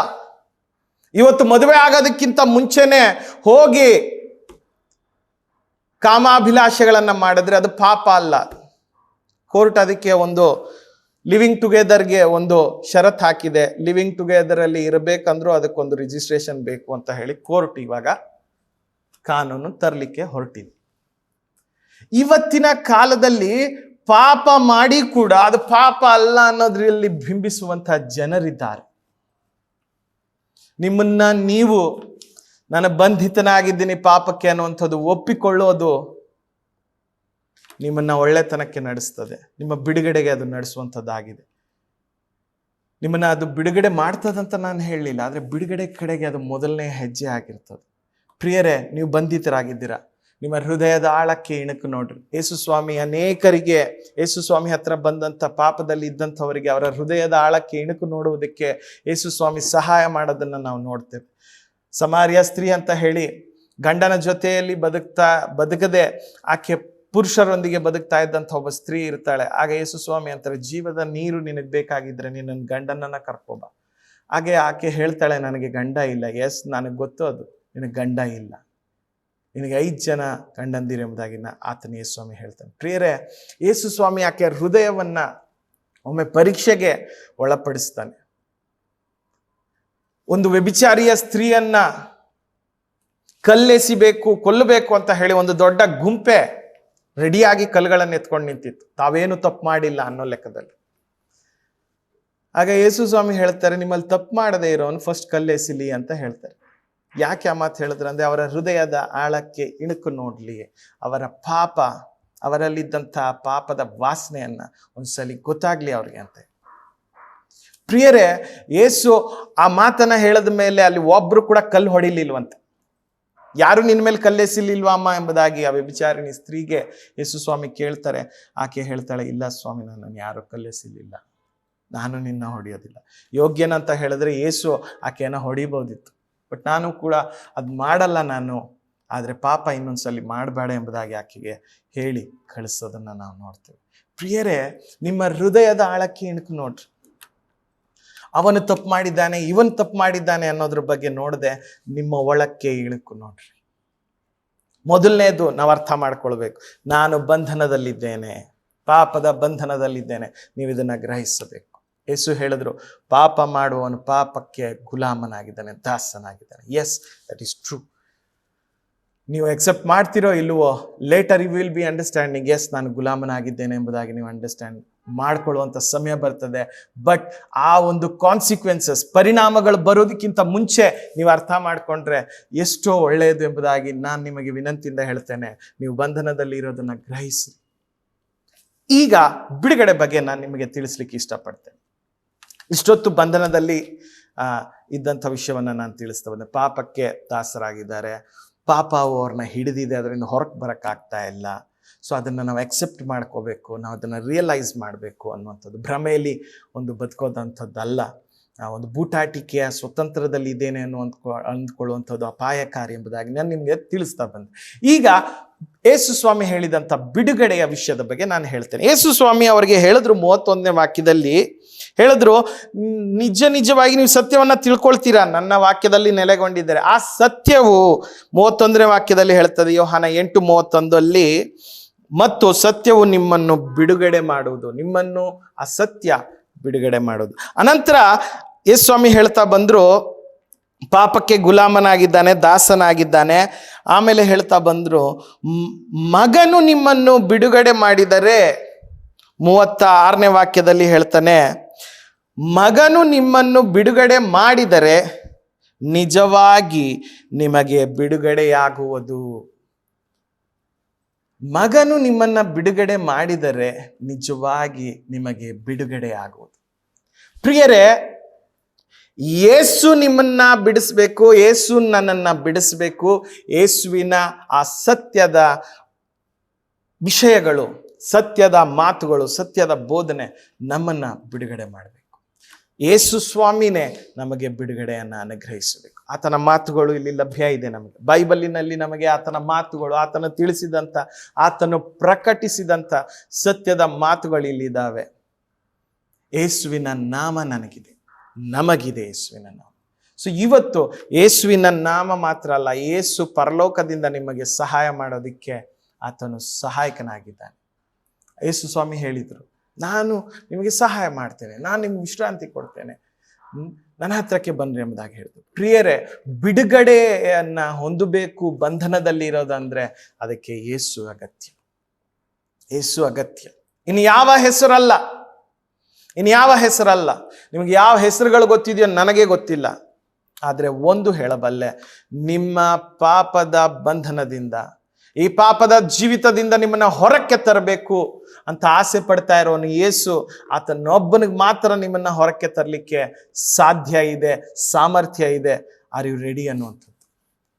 ಇವತ್ತು ಮದುವೆ ಆಗೋದಕ್ಕಿಂತ ಮುಂಚೆನೆ ಹೋಗಿ ಕಾಮಾಭಿಲಾಷೆಗಳನ್ನ ಮಾಡಿದ್ರೆ ಅದು ಪಾಪ ಅಲ್ಲ. ಕೋರ್ಟ್ ಅದಕ್ಕೆ ಒಂದು ಲಿವಿಂಗ್ ಟುಗೆದರ್ಗೆ ಒಂದು ಷರತ್ ಹಾಕಿದೆ. ಲಿವಿಂಗ್ ಟುಗೆದರ್ ಅಲ್ಲಿ ಇರಬೇಕಂದ್ರೂ ಅದಕ್ಕೊಂದು ರಿಜಿಸ್ಟ್ರೇಷನ್ ಬೇಕು ಅಂತ ಹೇಳಿ ಕೋರ್ಟ್ ಇವಾಗ ಕಾನೂನು ತರಲಿಕ್ಕೆ ಹೊರಟಿದೆ. ಇವತ್ತಿನ ಕಾಲದಲ್ಲಿ ಪಾಪ ಮಾಡಿ ಕೂಡ ಅದು ಪಾಪ ಅಲ್ಲ ಅನ್ನೋದ್ರಲ್ಲಿ ಬಿಂಬಿಸುವಂತಹ ಜನರಿದ್ದಾರೆ. ನಿಮ್ಮನ್ನ ನೀವು ನಾನು ಬಂಧಿತನಾಗಿದ್ದೀನಿ ಪಾಪಕ್ಕೆ ಅನ್ನುವಂಥದ್ದು ಒಪ್ಪಿಕೊಳ್ಳೋದು ನಿಮ್ಮನ್ನ ಒಳ್ಳೆತನಕ್ಕೆ ನಡೆಸ್ತದೆ, ನಿಮ್ಮ ಬಿಡುಗಡೆಗೆ ಅದು ನಡೆಸುವಂಥದ್ದಾಗಿದೆ. ನಿಮ್ಮನ್ನ ಅದು ಬಿಡುಗಡೆ ಮಾಡ್ತದಂತ ನಾನು ಹೇಳಲಿಲ್ಲ, ಆದರೆ ಬಿಡುಗಡೆ ಕಡೆಗೆ ಅದು ಮೊದಲನೇ ಹೆಜ್ಜೆ ಆಗಿರ್ತದೆ. ಪ್ರಿಯರೇ, ನೀವು ಬಂಧಿತರಾಗಿದ್ದೀರಾ, ನಿಮ್ಮ ಹೃದಯದ ಆಳಕ್ಕೆ ಇಣುಕು ನೋಡ್ರಿ. ಯೇಸುಸ್ವಾಮಿ ಅನೇಕರಿಗೆ, ಯೇಸುಸ್ವಾಮಿ ಹತ್ರ ಬಂದಂಥ ಪಾಪದಲ್ಲಿ ಇದ್ದಂಥವರಿಗೆ ಅವರ ಹೃದಯದ ಆಳಕ್ಕೆ ಇಣುಕು ನೋಡುವುದಕ್ಕೆ ಯೇಸುಸ್ವಾಮಿ ಸಹಾಯ ಮಾಡೋದನ್ನು ನಾವು ನೋಡ್ತೇವೆ. ಸಮಾರ್ಯ ಸ್ತ್ರೀ ಅಂತ ಹೇಳಿ ಗಂಡನ ಜೊತೆಯಲ್ಲಿ ಬದುಕದೆ ಆಕೆ ಪುರುಷರೊಂದಿಗೆ ಬದುಕ್ತಾ ಇದ್ದಂಥ ಒಬ್ಬ ಸ್ತ್ರೀ ಇರ್ತಾಳೆ. ಆಗ ಯೇಸುಸ್ವಾಮಿ ಅಂತಾರೆ, ಜೀವದ ನೀರು ನಿನಗೆ ಬೇಕಾಗಿದ್ರೆ ನಿನ್ನ ಗಂಡನನ್ನ ಕರ್ಕೋಬ. ಹಾಗೆ ಆಕೆ ಹೇಳ್ತಾಳೆ, ನನಗೆ ಗಂಡ ಇಲ್ಲ. ಎಸ್, ನನಗೆ ಗೊತ್ತು ಅದು, ನಿನಗೆ ಗಂಡ ಇಲ್ಲ, ನಿನಗೆ 5 ಜನ ಗಂಡಂದಿರು ಎಂಬುದಾಗಿ ಆತನ ಯೇಸುಸ್ವಾಮಿ ಹೇಳ್ತಾನೆ. ಪ್ರಿಯರೇ, ಯೇಸುಸ್ವಾಮಿ ಆಕೆ ಹೃದಯವನ್ನ ಒಮ್ಮೆ ಪರೀಕ್ಷೆಗೆ ಒಳಪಡಿಸ್ತಾನೆ. ಒಂದು ವ್ಯಭಿಚಾರಿಯ ಸ್ತ್ರೀಯನ್ನ ಕೊಲ್ಲಬೇಕು ಅಂತ ಹೇಳಿ ಒಂದು ದೊಡ್ಡ ಗುಂಪೆ ರೆಡಿಯಾಗಿ ಕಲ್ಲುಗಳನ್ನು ಎತ್ಕೊಂಡು ನಿಂತಿತ್ತು, ತಾವೇನು ತಪ್ಪು ಮಾಡಿಲ್ಲ ಅನ್ನೋ ಲೆಕ್ಕದಲ್ಲಿ. ಆಗ ಯೇಸುಸ್ವಾಮಿ ಹೇಳ್ತಾರೆ, ನಿಮ್ಮಲ್ಲಿ ತಪ್ಪು ಮಾಡದೇ ಇರೋನು ಫಸ್ಟ್ ಕಲ್ಲೆಸಿಲಿ ಅಂತ ಹೇಳ್ತಾರೆ. ಯಾಕೆ ಆ ಮಾತು ಹೇಳಿದ್ರೆ ಅಂದ್ರೆ, ಅವರ ಹೃದಯದ ಆಳಕ್ಕೆ ಇಣುಕು ನೋಡ್ಲಿ, ಅವರ ಪಾಪ, ಅವರಲ್ಲಿದ್ದಂಥ ಪಾಪದ ವಾಸನೆಯನ್ನ ಒಂದ್ಸಲಿ ಗೊತ್ತಾಗ್ಲಿ ಅವ್ರಿಗೆ ಅಂತ. ಪ್ರಿಯರೇ, ಯೇಸು ಆ ಮಾತನ್ನ ಹೇಳಿದ ಮೇಲೆ ಅಲ್ಲಿ ಒಬ್ರು ಕೂಡ ಕಲ್ಲು ಹೊಡಿಲಿಲ್ವಂತೆ. ಯಾರು ನಿನ್ನ ಮೇಲೆ ಕಲ್ಲೆಸಿಲಿಲ್ವಾ ಅಮ್ಮ ಎಂಬುದಾಗಿ ಆ ವ್ಯಭಿಚಾರಿಣಿ ಸ್ತ್ರೀಗೆ ಯೇಸುಸ್ವಾಮಿ ಕೇಳ್ತಾರೆ. ಆಕೆ ಹೇಳ್ತಾಳೆ, ಇಲ್ಲ ಸ್ವಾಮಿ, ನನ್ನನ್ನು ಯಾರು ಕಲ್ಲೆಸಿಲಿಲ್ಲ, ನಾನು ನಿನ್ನ ಹೊಡೆಯೋದಿಲ್ಲ. ಯೋಗ್ಯನಂತ ಹೇಳಿದ್ರೆ ಯೇಸು ಆಕೆಯನ್ನ ಹೊಡಿಬೋದಿತ್ತು, ಬಟ್ ನಾನು ಕೂಡ ಅದು ಮಾಡಲ್ಲ ನಾನು, ಆದರೆ ಪಾಪ ಇನ್ನೊಂದ್ಸಲಿ ಮಾಡಬೇಡ ಎಂಬುದಾಗಿ ಆಕೆಗೆ ಹೇಳಿ ಕಳಿಸೋದನ್ನ ನಾವು ನೋಡ್ತೇವೆ. ಪ್ರಿಯರೇ, ನಿಮ್ಮ ಹೃದಯದ ಆಳಕ್ಕೆ ಇಣುಕು ನೋಡ್ರಿ. ಅವನು ತಪ್ಪು ಮಾಡಿದ್ದಾನೆ, ಇವನು ತಪ್ಪು ಮಾಡಿದ್ದಾನೆ ಅನ್ನೋದ್ರ ಬಗ್ಗೆ ನೋಡದೆ ನಿಮ್ಮ ಒಳಕ್ಕೆ ಇಣುಕು ನೋಡ್ರಿ. ಮೊದಲನೇದು ನಾವು ಅರ್ಥ ಮಾಡ್ಕೊಳ್ಬೇಕು, ನಾನು ಬಂಧನದಲ್ಲಿದ್ದೇನೆ, ಪಾಪದ ಬಂಧನದಲ್ಲಿದ್ದೇನೆ. ನೀವು ಇದನ್ನ ಗ್ರಹಿಸಬೇಕು. ಯೇಸು ಹೇಳಿದ್ರು, ಪಾಪ ಮಾಡುವವನು ಪಾಪಕ್ಕೆ ಗುಲಾಮನಾಗಿದ್ದಾನೆ, ದಾಸನಾಗಿದ್ದಾನೆ. Yes, that is true. ನೀವು ಎಕ್ಸೆಪ್ಟ್ ಮಾಡ್ತಿರೋ ಇಲ್ವೋ, later you will be understanding, yes ನಾನು ಗುಲಾಮನಾಗಿದ್ದೇನೆ ಎಂಬುದಾಗಿ ನೀವು ಅಂಡರ್ಸ್ಟ್ಯಾಂಡ್ ಮಾಡ್ಕೊಳ್ಳುವಂಥ ಸಮಯ ಬರ್ತದೆ. ಬಟ್ ಆ ಒಂದು ಕಾನ್ಸಿಕ್ವೆನ್ಸಸ್, ಪರಿಣಾಮಗಳು ಬರೋದಕ್ಕಿಂತ ಮುಂಚೆ ನೀವು ಅರ್ಥ ಮಾಡಿಕೊಂಡ್ರೆ ಎಷ್ಟೋ ಒಳ್ಳೆಯದು ಎಂಬುದಾಗಿ ನಾನು ನಿಮಗೆ ವಿನಂತಿಯಿಂದ ಹೇಳ್ತೇನೆ. ನೀವು ಬಂಧನದಲ್ಲಿ ಇರೋದನ್ನ ಗ್ರಹಿಸಿ. ಈಗ ಬಿಡುಗಡೆ ಬಗ್ಗೆ ನಾನು ನಿಮಗೆ ತಿಳಿಸ್ಲಿಕ್ಕೆ ಇಷ್ಟಪಡ್ತೇನೆ. ಇಷ್ಟೊತ್ತು ಬಂಧನದಲ್ಲಿ ಇದ್ದಂಥ ವಿಷಯವನ್ನು ನಾನು ತಿಳಿಸ್ತಾ ಬಂದೆ. ಪಾಪಕ್ಕೆ ದಾಸರಾಗಿದ್ದಾರೆ, ಪಾಪ ಅವ್ರನ್ನ ಹಿಡಿದಿದೆ, ಅದರಿಂದ ಹೊರಗೆ ಬರೋಕ್ಕಾಗ್ತಾ ಇಲ್ಲ. ಸೊ ಅದನ್ನು ನಾವು ಅಕ್ಸೆಪ್ಟ್ ಮಾಡ್ಕೋಬೇಕು, ನಾವು ಅದನ್ನು ರಿಯಲೈಸ್ ಮಾಡಬೇಕು ಅನ್ನುವಂಥದ್ದು. ಭ್ರಮೆಯಲ್ಲಿ ಒಂದು ಬದುಕೋದಂಥದ್ದಲ್ಲ. ಒಂದು ಬೂಟಾಟಿಕೆಯ ಸ್ವತಂತ್ರದಲ್ಲಿ ಇದ್ದೇನೆ ಅಂದ್ಕೊಳ್ಳುವಂಥದ್ದು ಅಪಾಯಕಾರಿ ಎಂಬುದಾಗಿ ನಾನು ನಿಮಗೆ ತಿಳಿಸ್ತಾ ಬಂದೆ. ಈಗ ಯೇಸು ಸ್ವಾಮಿ ಹೇಳಿದಂಥ ಬಿಡುಗಡೆಯ ವಿಷಯದ ಬಗ್ಗೆ ನಾನು ಹೇಳ್ತೇನೆ. ಯೇಸು ಸ್ವಾಮಿ ಅವರಿಗೆ ಹೇಳಿದ್ರು, 31ನೇ ವಾಕ್ಯದಲ್ಲಿ ಹೇಳಿದ್ರು, ನಿಜವಾಗಿ ನೀವು ಸತ್ಯವನ್ನ ತಿಳ್ಕೊಳ್ತೀರಾ, ನನ್ನ ವಾಕ್ಯದಲ್ಲಿ ನೆಲೆಗೊಂಡಿದ್ದಾರೆ. ಆ ಸತ್ಯವು 31ನೇ ವಾಕ್ಯದಲ್ಲಿ ಹೇಳ್ತದೆ, ಯೋಹಾನ 8:31 ಮತ್ತು ಸತ್ಯವು ನಿಮ್ಮನ್ನು ಬಿಡುಗಡೆ ಮಾಡುವುದು, ನಿಮ್ಮನ್ನು ಆ ಸತ್ಯ ಬಿಡುಗಡೆ ಮಾಡೋದು. ಅನಂತರ ಯೇಸು ಸ್ವಾಮಿ ಹೇಳ್ತಾ ಬಂದ್ರು, ಪಾಪಕ್ಕೆ ಗುಲಾಮನಾಗಿದ್ದಾನೆ, ದಾಸನಾಗಿದ್ದಾನೆ. ಆಮೇಲೆ ಹೇಳ್ತಾ ಬಂದ್ರು, ಮಗನು ನಿಮ್ಮನ್ನು ಬಿಡುಗಡೆ ಮಾಡಿದರೆ, 36ನೇ ವಾಕ್ಯದಲ್ಲಿ ಹೇಳ್ತಾನೆ, ಮಗನು ನಿಮ್ಮನ್ನು ಬಿಡುಗಡೆ ಮಾಡಿದರೆ ನಿಜವಾಗಿ ನಿಮಗೆ ಬಿಡುಗಡೆಯಾಗುವುದು. ಮಗನು ನಿಮ್ಮನ್ನ ಬಿಡುಗಡೆ ಮಾಡಿದರೆ ನಿಜವಾಗಿ ನಿಮಗೆ ಬಿಡುಗಡೆಯಾಗುವುದು. ಪ್ರಿಯರೇ, ಯೇಸು ನಿಮ್ಮನ್ನ ಬಿಡಿಸ್ಬೇಕು, ಯೇಸು ನನ್ನನ್ನ ಬಿಡಿಸ್ಬೇಕು. ಯೇಸುವಿನ ಆ ಸತ್ಯದ ವಿಷಯಗಳು, ಸತ್ಯದ ಮಾತುಗಳು, ಸತ್ಯದ ಬೋಧನೆ ನಮ್ಮನ್ನ ಬಿಡುಗಡೆ ಮಾಡಬೇಕು. ಯೇಸು ಸ್ವಾಮಿನೇ ನಮಗೆ ಬಿಡುಗಡೆಯನ್ನು ಅನುಗ್ರಹಿಸಬೇಕು. ಆತನ ಮಾತುಗಳು ಇಲ್ಲಿ ಲಭ್ಯ ಇದೆ ನಮಗೆ. ಬೈಬಲಿನಲ್ಲಿ ನಮಗೆ ಆತನ ಮಾತುಗಳು, ಆತನು ತಿಳಿಸಿದಂಥ, ಆತನು ಪ್ರಕಟಿಸಿದಂಥ ಸತ್ಯದ ಮಾತುಗಳು ಇಲ್ಲಿದ್ದಾವೆ. ಯೇಸುವಿನ ನಾಮ ನನಗಿದೆ, ನಮಗಿದೆ ಯೇಸುವಿನ ನಾಮ. ಸೊ ಇವತ್ತು ಯೇಸುವಿನ ನಾಮ ಮಾತ್ರ ಅಲ್ಲ, ಯೇಸು ಪರಲೋಕದಿಂದ ನಿಮಗೆ ಸಹಾಯ ಮಾಡೋದಕ್ಕೆ ಆತನು ಸಹಾಯಕನಾಗಿದ್ದಾನೆ. ಯೇಸು ಸ್ವಾಮಿ ಹೇಳಿದರು, ನಾನು ನಿಮಗೆ ಸಹಾಯ ಮಾಡ್ತೇನೆ, ನಾನು ನಿಮ್ಗೆ ವಿಶ್ರಾಂತಿ ಕೊಡ್ತೇನೆ, ನನ್ನ ಹತ್ರಕ್ಕೆ ಬನ್ರಿ ಎಂಬುದಾಗಿ ಹೇಳಿದ್ರು. ಪ್ರಿಯರೇ, ಬಿಡುಗಡೆಯನ್ನ ಹೊಂದಬೇಕು ಬಂಧನದಲ್ಲಿ ಇರೋದಂದ್ರೆ ಅದಕ್ಕೆ ಯೇಸು ಅಗತ್ಯ. ಯೇಸು ಅಗತ್ಯ. ಇನ್ನು ಯಾವ ಹೆಸರಲ್ಲ, ಇನ್ಯಾವ ಹೆಸರಲ್ಲ. ನಿಮಗೆ ಯಾವ ಹೆಸರುಗಳು ಗೊತ್ತಿದೆಯೋ ನನಗೆ ಗೊತ್ತಿಲ್ಲ. ಆದರೆ ಒಂದು ಹೇಳಬಲ್ಲೆ, ನಿಮ್ಮ ಪಾಪದ ಬಂಧನದಿಂದ, ಈ ಪಾಪದ ಜೀವಿತದಿಂದ ನಿಮ್ಮನ್ನ ಹೊರಕ್ಕೆ ತರಬೇಕು ಅಂತ ಆಸೆ ಪಡ್ತಾ ಇರೋನು ಯೇಸು. ಆತನೊಬ್ಬನಿಗೆ ಮಾತ್ರ ನಿಮ್ಮನ್ನ ಹೊರಕ್ಕೆ ತರಲಿಕ್ಕೆ ಸಾಧ್ಯ ಇದೆ, ಸಾಮರ್ಥ್ಯ ಇದೆ. ಆರ್ ಯು ರೆಡಿ ಅನ್ನುವಂಥದ್ದು.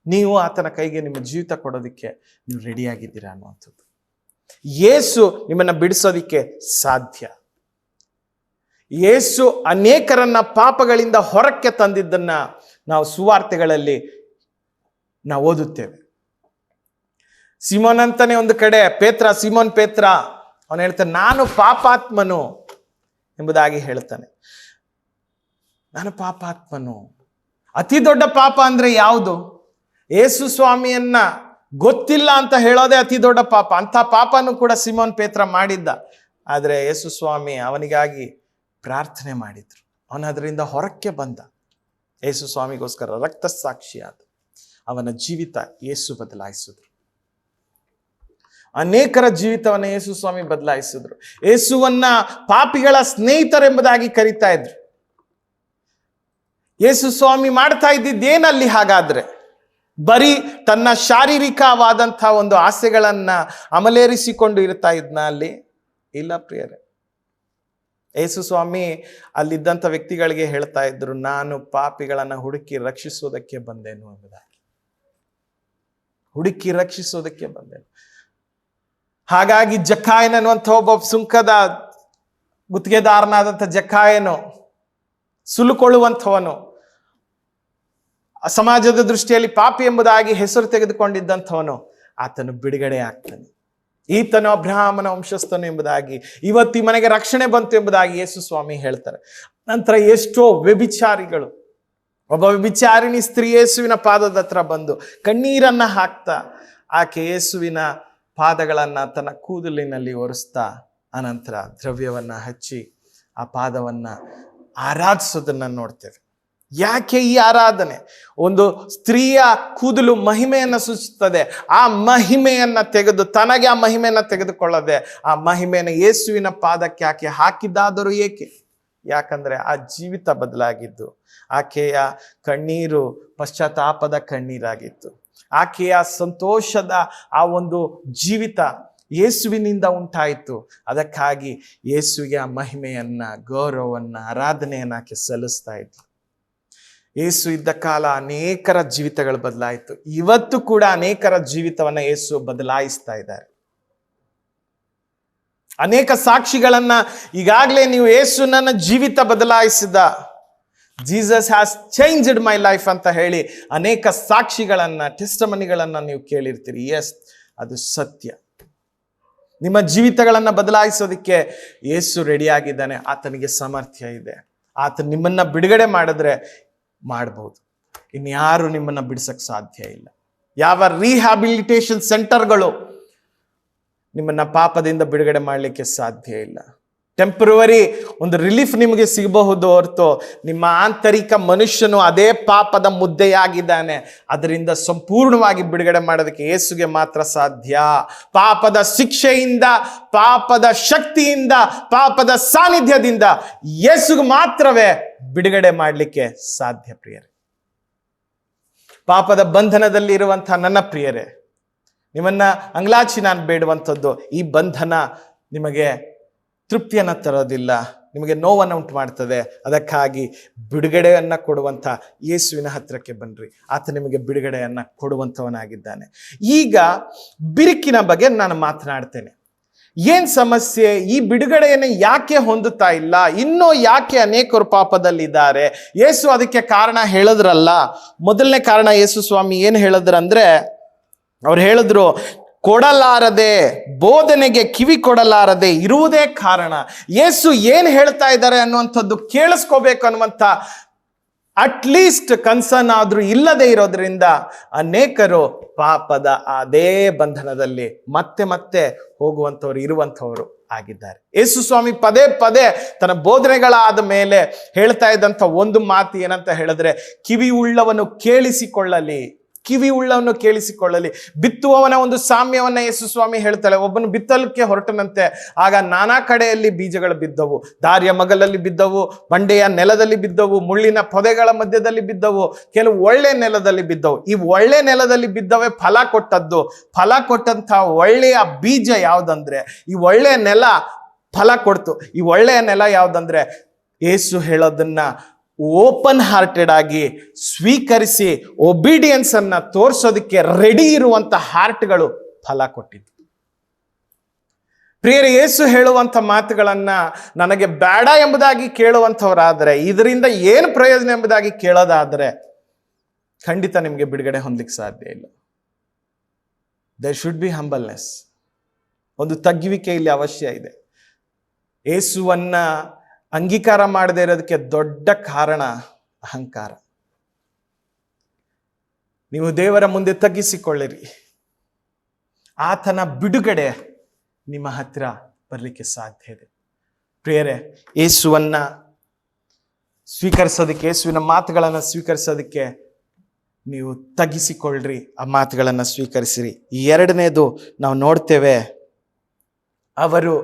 ನೀವು ಆತನ ಕೈಗೆ ನಿಮ್ಮ ಜೀವಿತ ಕೊಡೋದಕ್ಕೆ ನೀವು ರೆಡಿಯಾಗಿದ್ದೀರಾ ಅನ್ನುವಂಥದ್ದು. ಯೇಸು ನಿಮ್ಮನ್ನ ಬಿಡಿಸೋದಿಕ್ಕೆ ಸಾಧ್ಯ. ಯೇಸು ಅನೇಕರನ್ನ ಪಾಪಗಳಿಂದ ಹೊರಕ್ಕೆ ತಂದಿದ್ದನ್ನ ನಾವು ಸುವಾರ್ತೆಗಳಲ್ಲಿ ನಾವು ಓದುತ್ತೇವೆ. ಸಿಮೋನ್ ಅಂತಾನೆ ಒಂದು ಕಡೆ ಸಿಮೋನ್ ಪೇತ್ರ ಅವನು ಹೇಳ್ತಾನೆ, ನಾನು ಪಾಪಾತ್ಮನು ಎಂಬುದಾಗಿ ಹೇಳ್ತಾನೆ. ನಾನು ಪಾಪಾತ್ಮನು. ಅತಿ ದೊಡ್ಡ ಪಾಪ ಅಂದ್ರೆ ಯಾವುದು? ಯೇಸು ಸ್ವಾಮಿಯನ್ನ ಗೊತ್ತಿಲ್ಲ ಅಂತ ಹೇಳೋದೇ ಅತಿ ದೊಡ್ಡ ಪಾಪ. ಅಂತ ಪಾಪನೂ ಕೂಡ ಸಿಮೋನ್ ಪೇತ್ರ ಮಾಡಿದ್ದ. ಆದರೆ ಯೇಸು ಸ್ವಾಮಿ ಅವನಿಗಾಗಿ ಪ್ರಾರ್ಥನೆ ಮಾಡಿದ್ರು. ಅವನ ಅದರಿಂದ ಹೊರಕ್ಕೆ ಬಂದ. ಯೇಸು ಸ್ವಾಮಿಗೋಸ್ಕರ ರಕ್ತ ಸಾಕ್ಷಿಯಾದ ಅವನ ಜೀವಿತ ಯೇಸು ಬದಲಾಯಿಸಿದ್ರು. ಅನೇಕರ ಜೀವಿತವನ್ನ ಯೇಸು ಸ್ವಾಮಿ ಬದಲಾಯಿಸಿದ್ರು. ಯೇಸುವನ್ನ ಪಾಪಿಗಳ ಸ್ನೇಹಿತರೆಂಬುದಾಗಿ ಕರೀತಾ ಇದ್ರು. ಯೇಸು ಸ್ವಾಮಿ ಮಾಡ್ತಾ ಇದ್ದಿದ್ದೇನಲ್ಲಿ ಹಾಗಾದ್ರೆ? ಬರೀ ತನ್ನ ಶಾರೀರಿಕವಾದಂತಹ ಒಂದು ಆಸೆಗಳನ್ನ ಅಮಲೇರಿಸಿಕೊಂಡು ಇರ್ತಾ ಇದ್ನ ಅಲ್ಲಿ? ಇಲ್ಲ ಪ್ರಿಯರೇ. ಯೇಸು ಸ್ವಾಮಿ ಅಲ್ಲಿದ್ದಂಥ ವ್ಯಕ್ತಿಗಳಿಗೆ ಹೇಳ್ತಾ ಇದ್ರು, ನಾನು ಪಾಪಿಗಳನ್ನ ಹುಡುಕಿ ರಕ್ಷಿಸೋದಕ್ಕೆ ಬಂದೆನು ಎಂಬುದಾಗಿ. ಹುಡುಕಿ ರಕ್ಷಿಸೋದಕ್ಕೆ ಬಂದೆನು. ಹಾಗಾಗಿ ಜಕ್ಕಾಯನ ಅನ್ನುವಂಥ ಒಬ್ಬ ಸುಂಕದ ಗುತ್ತಿಗೆದಾರನಾದಂಥ ಜಕ್ಕಾಯನು, ಸುಲುಕೊಳ್ಳುವಂಥವನು, ಸಮಾಜದ ದೃಷ್ಟಿಯಲ್ಲಿ ಪಾಪಿ ಎಂಬುದಾಗಿ ಹೆಸರು ತೆಗೆದುಕೊಂಡಿದ್ದಂಥವನು, ಆತನು ಬಿಡುಗಡೆ ಆಗ್ತಾನೆ. ಈತನು ಅಬ್ರಹಾಮನ ವಂಶಸ್ಥನು ಎಂಬುದಾಗಿ, ಇವತ್ತು ಈ ಮನೆಗೆ ರಕ್ಷಣೆ ಬಂತು ಎಂಬುದಾಗಿ ಯೇಸು ಸ್ವಾಮಿ ಹೇಳ್ತಾರೆ. ನಂತರ ಎಷ್ಟೋ ವ್ಯಭಿಚಾರಿಗಳು, ಒಬ್ಬ ವ್ಯಭಿಚಾರಿಣಿ ಸ್ತ್ರೀ ಯೇಸುವಿನ ಪಾದದ ಹತ್ರ ಬಂದು ಕಣ್ಣೀರನ್ನ ಹಾಕ್ತಾ ಆಕೆ ಯೇಸುವಿನ ಪಾದಗಳನ್ನ ತನ್ನ ಕೂದಲಿನಲ್ಲಿ ಒರೆಸ್ತಾ ಅನಂತರ ದ್ರವ್ಯವನ್ನ ಹಚ್ಚಿ ಆ ಪಾದವನ್ನ ಆರಾಧಿಸೋದನ್ನ ನೋಡ್ತೇವೆ. ಯಾಕೆ ಈ ಆರಾಧನೆ? ಒಂದು ಸ್ತ್ರೀಯ ಕೂದಲು ಮಹಿಮೆಯನ್ನ ಸೂಚಿಸುತ್ತದೆ. ಆ ಮಹಿಮೆಯನ್ನ ತೆಗೆದು ತನಗೆ ಆ ಮಹಿಮೆಯನ್ನ ತೆಗೆದುಕೊಳ್ಳದೆ ಆ ಮಹಿಮೆಯನ್ನು ಯೇಸುವಿನ ಪಾದಕ್ಕೆ ಆಕೆ ಹಾಕಿದ್ದಾದರೂ ಏಕೆ? ಯಾಕಂದ್ರೆ ಆ ಜೀವಿತ ಬದಲಾಗಿದ್ದು, ಆಕೆಯ ಕಣ್ಣೀರು ಪಶ್ಚಾತ್ತಾಪದ ಕಣ್ಣೀರಾಗಿತ್ತು. ಆಕೆಯ ಸಂತೋಷದ ಆ ಒಂದು ಜೀವಿತ ಯೇಸುವಿನಿಂದ ಉಂಟಾಯಿತು. ಅದಕ್ಕಾಗಿ ಯೇಸುವಿಗೆ ಆ ಮಹಿಮೆಯನ್ನ, ಗೌರವವನ್ನ, ಆರಾಧನೆಯನ್ನ ಆಕೆ ಸಲ್ಲಿಸ್ತಾ ಇದ್ಲು. ಯೇಸು ಇದ್ದ ಕಾಲ ಅನೇಕರ ಜೀವಿತಗಳು ಬದಲಾಯಿತು. ಇವತ್ತು ಕೂಡ ಅನೇಕರ ಜೀವಿತವನ್ನ ಯೇಸು ಬದಲಾಯಿಸ್ತಾ ಇದ್ದಾರೆ. ಅನೇಕ ಸಾಕ್ಷಿಗಳನ್ನ ಈಗಾಗಲೇ ನೀವು ಯೇಸು ನನ್ನ ಜೀವಿತ ಬದಲಾಯಿಸಿದ, Jesus has changed my life ಅಂತ ಹೇಳಿ ಅನೇಕ ಸಾಕ್ಷಿಗಳನ್ನ, ಟೆಸ್ಟಮನಿಗಳನ್ನ ನೀವು ಕೇಳಿರ್ತೀರಿ. ಎಸ್, ಅದು ಸತ್ಯ. ನಿಮ್ಮ ಜೀವಿತಗಳನ್ನ ಬದಲಾಯಿಸೋದಕ್ಕೆ ಯೇಸು ರೆಡಿಯಾಗಿದ್ದಾನೆ. ಆತನಿಗೆ ಸಾಮರ್ಥ್ಯ ಇದೆ. ಆತ ನಿಮ್ಮನ್ನ ಬಿಡುಗಡೆ ಮಾಡಿದ್ರೆ ಮಾಡಬಹುದು. ಇನ್ಯಾರು ನಿಮ್ಮನ್ನ ಬಿಡಿಸಕ್ ಸಾಧ್ಯ ಇಲ್ಲ. ಯಾವ ರಿಹ್ಯಾಬಿಲಿಟೇಷನ್ ಸೆಂಟರ್ಗಳು ನಿಮ್ಮನ್ನ ಪಾಪದಿಂದ ಬಿಡುಗಡೆ ಮಾಡಲಿಕ್ಕೆ ಸಾಧ್ಯ ಇಲ್ಲ. ಟೆಂಪರವರಿ ಒಂದು ರಿಲೀಫ್ ನಿಮಗೆ ಸಿಗಬಹುದು ಹೊರತು ನಿಮ್ಮ ಆಂತರಿಕ ಮನುಷ್ಯನು ಅದೇ ಪಾಪದ ಮುದ್ದೆಯಾಗಿದ್ದಾನೆ. ಅದರಿಂದ ಸಂಪೂರ್ಣವಾಗಿ ಬಿಡುಗಡೆ ಮಾಡೋದಕ್ಕೆ ಯೇಸುಗೆ ಮಾತ್ರ ಸಾಧ್ಯ. ಪಾಪದ ಶಿಕ್ಷೆಯಿಂದ, ಪಾಪದ ಶಕ್ತಿಯಿಂದ, ಪಾಪದ ಸಾನ್ನಿಧ್ಯದಿಂದ ಯೇಸುಗೆ ಮಾತ್ರವೇ ಬಿಡುಗಡೆ ಮಾಡಲಿಕ್ಕೆ ಸಾಧ್ಯ. ಪ್ರಿಯರೇ, ಪಾಪದ ಬಂಧನದಲ್ಲಿ ಇರುವಂತಹ ನನ್ನ ಪ್ರಿಯರೇ, ನಿಮ್ಮನ್ನ ಅಂಗ್ಲಾಚಿ ನಾನು ಬೇಡುವಂಥದ್ದು, ಈ ಬಂಧನ ನಿಮಗೆ ತೃಪ್ತಿಯನ್ನು ತರೋದಿಲ್ಲ, ನಿಮಗೆ ನೋವನ್ನು ಉಂಟು ಮಾಡ್ತದೆ. ಅದಕ್ಕಾಗಿ ಬಿಡುಗಡೆಯನ್ನ ಕೊಡುವಂಥ ಯೇಸುವಿನ ಹತ್ತಿರಕ್ಕೆ ಬನ್ನಿರಿ. ಆತ ನಿಮಗೆ ಬಿಡುಗಡೆಯನ್ನ ಕೊಡುವಂಥವನಾಗಿದ್ದಾನೆ. ಈಗ ಬಿರುಕಿನ ಬಗ್ಗೆ ನಾನು ಮಾತನಾಡ್ತೇನೆ. ಏನ್ ಸಮಸ್ಯೆ? ಈ ಬಿಡುಗಡೆಯನ್ನು ಯಾಕೆ ಹೊಂದುತ್ತಾ ಇಲ್ಲ? ಇನ್ನೂ ಯಾಕೆ ಅನೇಕರು ಪಾಪದಲ್ಲಿದ್ದಾರೆ? ಯೇಸು ಅದಕ್ಕೆ ಕಾರಣ ಹೇಳಿದ್ರಲ್ಲ. ಮೊದಲನೇ ಕಾರಣ ಯೇಸು ಸ್ವಾಮಿ ಏನು ಹೇಳಿದ್ರಂದ್ರೆ, ಅವ್ರು ಹೇಳಿದ್ರು, ಕೊಡಲಾರದೆ, ಬೋಧನೆಗೆ ಕಿವಿ ಕೊಡಲಾರದೆ ಇರುವುದೇ ಕಾರಣ. ಯೇಸು ಏನ್ ಹೇಳ್ತಾ ಇದ್ದಾರೆ ಅನ್ನುವಂಥದ್ದು ಕೇಳಿಸ್ಕೋಬೇಕು ಅನ್ನುವಂಥ ಅಟ್ಲೀಸ್ಟ್ ಕನ್ಸರ್ನ್ ಆದ್ರೂ ಇಲ್ಲದೆ ಇರೋದ್ರಿಂದ ಅನೇಕರು ಪಾಪದ ಅದೇ ಬಂಧನದಲ್ಲಿ ಮತ್ತೆ ಮತ್ತೆ ಹೋಗುವಂಥವ್ರು, ಇರುವಂಥವ್ರು ಆಗಿದ್ದಾರೆ. ಯೇಸು ಸ್ವಾಮಿ ಪದೇ ಪದೇ ತನ್ನ ಬೋಧನೆಗಳಾದ ಮೇಲೆ ಹೇಳ್ತಾ ಇದ್ದಂಥ ಒಂದು ಮಾತು ಏನಂತ ಹೇಳಿದ್ರೆ, ಕಿವಿ ಉಳ್ಳವನು ಕೇಳಿಸಿಕೊಳ್ಳಲಿ, ಕಿವಿ ಉಳ್ಳವನು ಕೇಳಿಸಿಕೊಳ್ಳಲಿ. ಬಿತ್ತುವವನ ಒಂದು ಸಾಮ್ಯವನ್ನ ಯೇಸು ಸ್ವಾಮಿ ಹೇಳ್ತಾಳೆ. ಒಬ್ಬನು ಬಿತ್ತಲಿಕ್ಕೆ ಹೊರಟನಂತೆ, ಆಗ ನಾನಾ ಕಡೆಯಲ್ಲಿ ಬೀಜಗಳು ಬಿದ್ದವು. ದಾರಿಯ ಮಗಲಲ್ಲಿ ಬಿದ್ದವು, ಬಂಡೆಯ ನೆಲದಲ್ಲಿ ಬಿದ್ದವು, ಮುಳ್ಳಿನ ಪೊದೆಗಳ ಮಧ್ಯದಲ್ಲಿ ಬಿದ್ದವು, ಕೆಲವು ಒಳ್ಳೆ ನೆಲದಲ್ಲಿ ಬಿದ್ದವು. ಈ ಒಳ್ಳೆ ನೆಲದಲ್ಲಿ ಬಿದ್ದವೇ ಫಲ ಕೊಟ್ಟದ್ದು. ಫಲ ಕೊಟ್ಟಂತ ಒಳ್ಳೆಯ ಬೀಜ ಯಾವ್ದಂದ್ರೆ, ಈ ಒಳ್ಳೆಯ ನೆಲ ಫಲ ಕೊಡ್ತು. ಈ ಒಳ್ಳೆಯ ನೆಲ ಯಾವ್ದಂದ್ರೆ, ಯೇಸು ಹೇಳೋದನ್ನ ಓಪನ್ ಹಾರ್ಟೆಡ್ ಆಗಿ ಸ್ವೀಕರಿಸಿ ಒಬಿಡಿಯನ್ಸ್ ಅನ್ನ ತೋರಿಸೋದಕ್ಕೆ ರೆಡಿ ಇರುವಂತ ಹಾರ್ಟ್ಗಳು ಫಲ ಕೊಟ್ಟಿದ್ದು. ಪ್ರಿಯರೇ, ಯೇಸು ಹೇಳುವಂತ ಮಾತುಗಳನ್ನ ನನಗೆ ಬೇಡ ಎಂಬುದಾಗಿ ಕೇಳುವಂಥವರಾದ್ರೆ, ಇದರಿಂದ ಏನು ಪ್ರಯೋಜನ ಎಂಬುದಾಗಿ ಕೇಳೋದಾದ್ರೆ ಖಂಡಿತ ನಿಮಗೆ ಬಿಡುಗಡೆ ಹೊಂದಲಿಕ್ಕೆ ಸಾಧ್ಯ ಇಲ್ಲ. There should be humbleness. ಒಂದು ತಗ್ಗುವಿಕೆ ಇಲ್ಲಿ ಅವಶ್ಯ ಇದೆ. ಯೇಸುವನ್ನ ಅಂಗೀಕಾರ ಮಾಡದೇ ಇರೋದಕ್ಕೆ ದೊಡ್ಡ ಕಾರಣ ಅಹಂಕಾರ. ನೀವು ದೇವರ ಮುಂದೆ ತಗ್ಗಿಸಿಕೊಳ್ಳಿರಿ, ಆತನ ಬಿಡುಗಡೆ ನಿಮ್ಮ ಹತ್ತಿರ ಬರಲಿಕ್ಕೆ ಸಾಧ್ಯ ಇದೆ. ಪ್ರಿಯರೇ, ಯೇಸುವನ್ನ ಸ್ವೀಕರಿಸೋದಕ್ಕೆ, ಯೇಸುವಿನ ಮಾತುಗಳನ್ನು ಸ್ವೀಕರಿಸೋದಕ್ಕೆ ನೀವು ತಗ್ಗಿಸಿಕೊಳ್ಳ್ರಿ, ಆ ಮಾತುಗಳನ್ನು ಸ್ವೀಕರಿಸಿರಿ. ಎರಡನೇದು ನಾವು ನೋಡ್ತೇವೆ, ಅವರು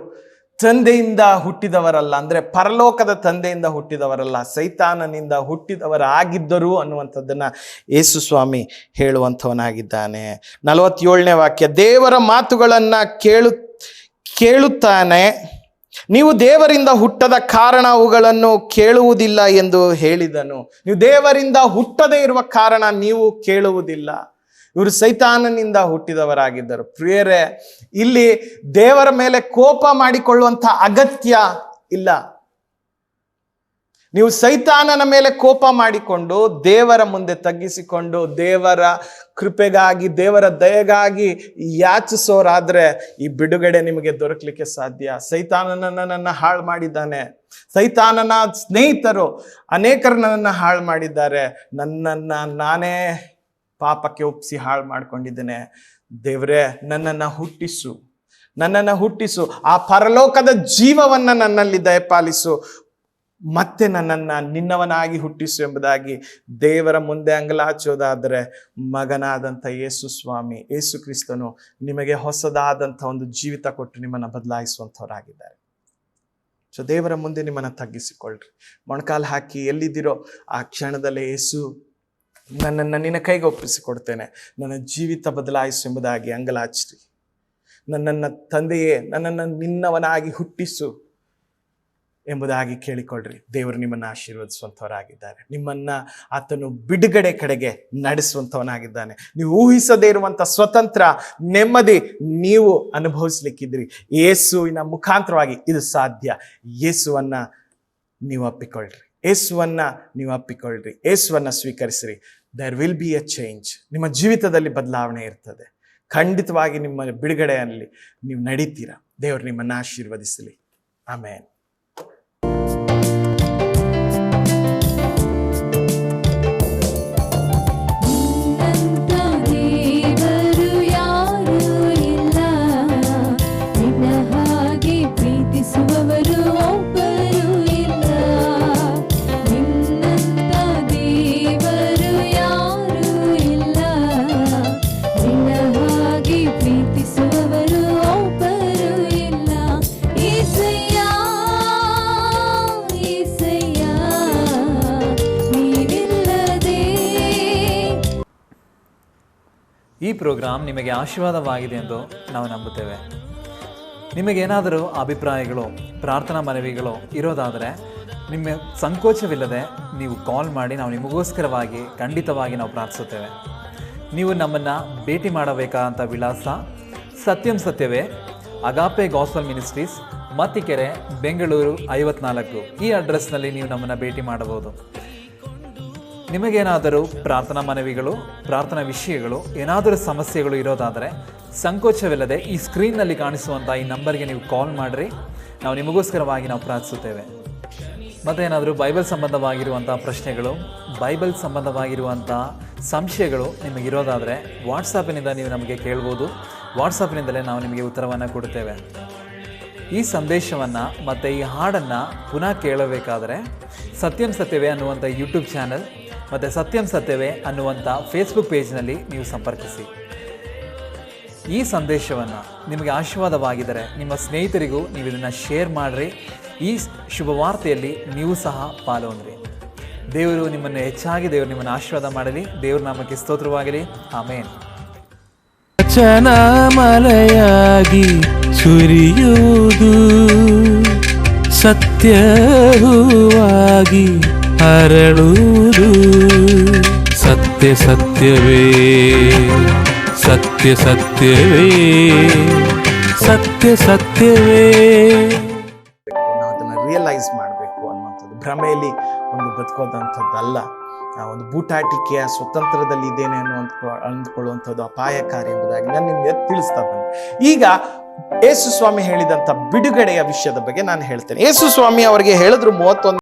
ತಂದೆಯಿಂದ ಹುಟ್ಟಿದವರಲ್ಲ, ಅಂದ್ರೆ ಪರಲೋಕದ ತಂದೆಯಿಂದ ಹುಟ್ಟಿದವರಲ್ಲ, ಸೈತಾನನಿಂದ ಹುಟ್ಟಿದವರಾಗಿದ್ದರು ಅನ್ನುವಂಥದ್ದನ್ನ ಯೇಸು ಸ್ವಾಮಿ ಹೇಳುವಂಥವನಾಗಿದ್ದಾನೆ. 47ನೇ ವಾಕ್ಯ, ದೇವರ ಮಾತುಗಳನ್ನ ಕೇಳುತ್ತಾನೆ, ನೀವು ದೇವರಿಂದ ಹುಟ್ಟದ ಕಾರಣ ಅವುಗಳನ್ನು ಕೇಳುವುದಿಲ್ಲ ಎಂದು ಹೇಳಿದನು. ನೀವು ದೇವರಿಂದ ಹುಟ್ಟದೇ ಇರುವ ಕಾರಣ ನೀವು ಕೇಳುವುದಿಲ್ಲ. ಇವರು ಸೈತಾನನಿಂದ ಹುಟ್ಟಿದವರಾಗಿದ್ದರು. ಪ್ರಿಯರೇ, ಇಲ್ಲಿ ದೇವರ ಮೇಲೆ ಕೋಪ ಮಾಡಿಕೊಳ್ಳುವಂಥ ಅಗತ್ಯ ಇಲ್ಲ. ನೀವು ಸೈತಾನನ ಮೇಲೆ ಕೋಪ ಮಾಡಿಕೊಂಡು ದೇವರ ಮುಂದೆ ತಗ್ಗಿಸಿಕೊಂಡು ದೇವರ ಕೃಪೆಗಾಗಿ, ದೇವರ ದಯೆಗಾಗಿ ಯಾಚಿಸೋರಾದ್ರೆ ಈ ಬಿಡುಗಡೆ ನಿಮಗೆ ದೊರಕಲಿಕ್ಕೆ ಸಾಧ್ಯ. ಸೈತಾನನನ್ನ ಹಾಳು ಮಾಡಿದ್ದಾನೆ. ಸೈತಾನನ ಸ್ನೇಹಿತರು ಅನೇಕರು ನನ್ನನ್ನು ಹಾಳು ಮಾಡಿದ್ದಾರೆ. ನನ್ನನ್ನ ನಾನೇ ಪಾಪಕ್ಕೆ ಒಪ್ಪಿಸಿ ಹಾಳು ಮಾಡ್ಕೊಂಡಿದ್ದೇನೆ. ದೇವರೇ, ನನ್ನನ್ನು ಹುಟ್ಟಿಸು, ಆ ಪರಲೋಕದ ಜೀವವನ್ನ ನನ್ನಲ್ಲಿ ದಯಪಾಲಿಸು. ಮತ್ತೆ ನನ್ನನ್ನು ನಿನ್ನವನಾಗಿ ಹುಟ್ಟಿಸು ಎಂಬುದಾಗಿ ದೇವರ ಮುಂದೆ ಅಂಗಲಾಚೋದಾದರೆ ಮಗನಾದಂಥ ಯೇಸು ಸ್ವಾಮಿ ಯೇಸು ಕ್ರಿಸ್ತನು ನಿಮಗೆ ಹೊಸದಾದಂಥ ಒಂದು ಜೀವಿತ ಕೊಟ್ಟು ನಿಮ್ಮನ್ನು ಬದಲಾಯಿಸುವಂಥವರಾಗಿದ್ದಾರೆ. ಸೊ ದೇವರ ಮುಂದೆ ನಿಮ್ಮನ್ನು ತಗ್ಗಿಸಿಕೊಳ್ಳ್ರಿ, ಮೊಣಕಾಲು ಹಾಕಿ ಎಲ್ಲಿದ್ದೀರೋ ಆ ಕ್ಷಣದಲ್ಲೇ ಯೇಸು ನನ್ನನ್ನು ನಿನ್ನ ಕೈಗೆ ಒಪ್ಪಿಸಿಕೊಡ್ತೇನೆ, ನನ್ನ ಜೀವಿತ ಬದಲಾಯಿಸು ಎಂಬುದಾಗಿ ಅಂಗಲಾಚ್ರಿ. ನನ್ನನ್ನು ತಂದೆಯೇ ನನ್ನನ್ನು ನಿನ್ನವನಾಗಿ ಹುಟ್ಟಿಸು ಎಂಬುದಾಗಿ ಕೇಳಿಕೊಳ್ಳ್ರಿ. ದೇವರು ನಿಮ್ಮನ್ನು ಆಶೀರ್ವದಿಸುವಂಥವರಾಗಿದ್ದಾರೆ. ನಿಮ್ಮನ್ನು ಆತನು ಬಿಡುಗಡೆ ಕಡೆಗೆ ನಡೆಸುವಂಥವನಾಗಿದ್ದಾನೆ. ನೀವು ಊಹಿಸದೇ ಇರುವಂಥ ಸ್ವತಂತ್ರ ನೆಮ್ಮದಿ ನೀವು ಅನುಭವಿಸ್ಲಿಕ್ಕಿದ್ರಿ. ಯೇಸುವಿನ ಮುಖಾಂತರವಾಗಿ ಇದು ಸಾಧ್ಯ. ಯೇಸುವನ್ನು ನೀವು ಅಪ್ಪಿಕೊಳ್ಳ್ರಿ, ಯೇಸುವನ್ನು ಸ್ವೀಕರಿಸಿರಿ. There will be a change. ನಿಮ್ಮ ಜೀವಿತದಲ್ಲಿ ಬದಲಾವಣೆ ಇರ್ತದೆ. ಖಂಡಿತವಾಗಿ ನಿಮ್ಮ ಬಿಡುಗಡೆಯಲ್ಲಿ ನೀವು ನಡೀತೀರಾ. ದೇವರು ನಿಮ್ಮನ್ನು ಆಶೀರ್ವದಿಸಲಿ. ಆಮೇನ್. ಈ ಪ್ರೋಗ್ರಾಮ್ ನಿಮಗೆ ಆಶೀರ್ವಾದವಾಗಿದೆ ಎಂದು ನಾವು ನಂಬುತ್ತೇವೆ. ನಿಮಗೇನಾದರೂ ಅಭಿಪ್ರಾಯಗಳು, ಪ್ರಾರ್ಥನಾ ಮನವಿಗಳು ಇರೋದಾದರೆ ನಿಮ್ಮ ಸಂಕೋಚವಿಲ್ಲದೆ ನೀವು ಕಾಲ್ ಮಾಡಿ, ನಾವು ನಿಮಗೋಸ್ಕರವಾಗಿ ಖಂಡಿತವಾಗಿ ನಾವು ಪ್ರಾರ್ಥಿಸುತ್ತೇವೆ. ನೀವು ನಮ್ಮನ್ನು ಭೇಟಿ ಮಾಡಬೇಕಾದಂಥ ವಿಳಾಸ ಸತ್ಯಂ ಸತ್ಯವೇ, ಅಗಾಪೆ ಗಾಸ್ಪಲ್ ಮಿನಿಸ್ಟ್ರೀಸ್, ಮತ್ತಿಕೆರೆ, ಬೆಂಗಳೂರು 54. ಈ ಅಡ್ರೆಸ್ನಲ್ಲಿ ನೀವು ನಮ್ಮನ್ನು ಭೇಟಿ ಮಾಡಬಹುದು. ನಿಮಗೇನಾದರೂ ಪ್ರಾರ್ಥನಾ ಮನವಿಗಳು, ಪ್ರಾರ್ಥನಾ ವಿಷಯಗಳು, ಏನಾದರೂ ಸಮಸ್ಯೆಗಳು ಇರೋದಾದರೆ ಸಂಕೋಚವಿಲ್ಲದೆ ಈ ಸ್ಕ್ರೀನ್ನಲ್ಲಿ ಕಾಣಿಸುವಂಥ ಈ ನಂಬರ್ಗೆ ನೀವು ಕಾಲ್ ಮಾಡಿರಿ. ನಾವು ನಿಮಗೋಸ್ಕರವಾಗಿ ನಾವು ಪ್ರಾರ್ಥಿಸುತ್ತೇವೆ. ಮತ್ತು ಏನಾದರೂ ಬೈಬಲ್ ಸಂಬಂಧವಾಗಿರುವಂಥ ಪ್ರಶ್ನೆಗಳು, ಬೈಬಲ್ ಸಂಬಂಧವಾಗಿರುವಂಥ ಸಂಶಯಗಳು ನಿಮಗಿರೋದಾದರೆ ವಾಟ್ಸಾಪಿನಿಂದ ನೀವು ನಮಗೆ ಕೇಳ್ಬೋದು. ವಾಟ್ಸಾಪಿನಿಂದಲೇ ನಾವು ನಿಮಗೆ ಉತ್ತರವನ್ನು ಕೊಡುತ್ತೇವೆ. ಈ ಸಂದೇಶವನ್ನು ಮತ್ತು ಈ ಹಾಡನ್ನು ಪುನಃ ಕೇಳಬೇಕಾದರೆ ಸತ್ಯಂ ಸತ್ಯವೇ ಅನ್ನುವಂಥ ಯೂಟ್ಯೂಬ್ ಚಾನಲ್ ಮತ್ತು ಸತ್ಯಂ ಸತ್ಯವೇ ಅನ್ನುವಂಥ ಫೇಸ್ಬುಕ್ ಪೇಜ್ನಲ್ಲಿ ನೀವು ಸಂಪರ್ಕಿಸಿ. ಈ ಸಂದೇಶವನ್ನು ನಿಮಗೆ ಆಶೀರ್ವಾದವಾಗಿದ್ದರೆ ನಿಮ್ಮ ಸ್ನೇಹಿತರಿಗೂ ನೀವು ಇದನ್ನು ಶೇರ್ ಮಾಡಿರಿ. ಈ ಶುಭವಾರ್ತೆಯಲ್ಲಿ ನೀವು ಸಹ ಪಾಲ್ಗೊಂಡ್ರಿ. ದೇವರು ನಿಮ್ಮನ್ನು ಹೆಚ್ಚಾಗಿ ದೇವರು ನಿಮ್ಮನ್ನು ಆಶೀರ್ವಾದ ಮಾಡಲಿ. ದೇವ್ರ ನಾಮಕ್ಕೆ ಸ್ತೋತ್ರವಾಗಲಿ. ಆಮೇನ್. ವಚನ ಮಳೆಯಾಗಿ ಸುರಿಯುವುದು, ಸತ್ಯವಾಗಿ ಅರಳುವುದು. ಸತ್ಯ ಸತ್ಯವೇ, ಸತ್ಯ ಸತ್ಯವೇ, ಸತ್ಯ ಸತ್ಯವೇ. ನಾವು ಅದನ್ನು ರಿಯಲೈಸ್ ಮಾಡಬೇಕು ಅನ್ನುವಂಥದ್ದು. ಭ್ರಮೆಯಲ್ಲಿ ಒಂದು ಬದುಕೋದಂಥದ್ದಲ್ಲ. ಒಂದು ಬೂಟಾಟಿಕೆಯ ಸ್ವತಂತ್ರದಲ್ಲಿ ಇದ್ದೇನೆ ಅಂದ್ಕೊಳ್ಳುವಂಥದ್ದು ಅಪಾಯಕಾರಿ ಎಂಬುದಾಗಿ ನಾನು ನಿಮಗೆ ತಿಳಿಸ್ತಾ ಬಂದೆ. ಈಗ ಯೇಸು ಸ್ವಾಮಿ ಹೇಳಿದಂಥ ಬಿಡುಗಡೆಯ ವಿಷಯದ ಬಗ್ಗೆ ನಾನು ಹೇಳ್ತೇನೆ. ಯೇಸು ಸ್ವಾಮಿ ಅವರಿಗೆ ಹೇಳಿದ್ರು 31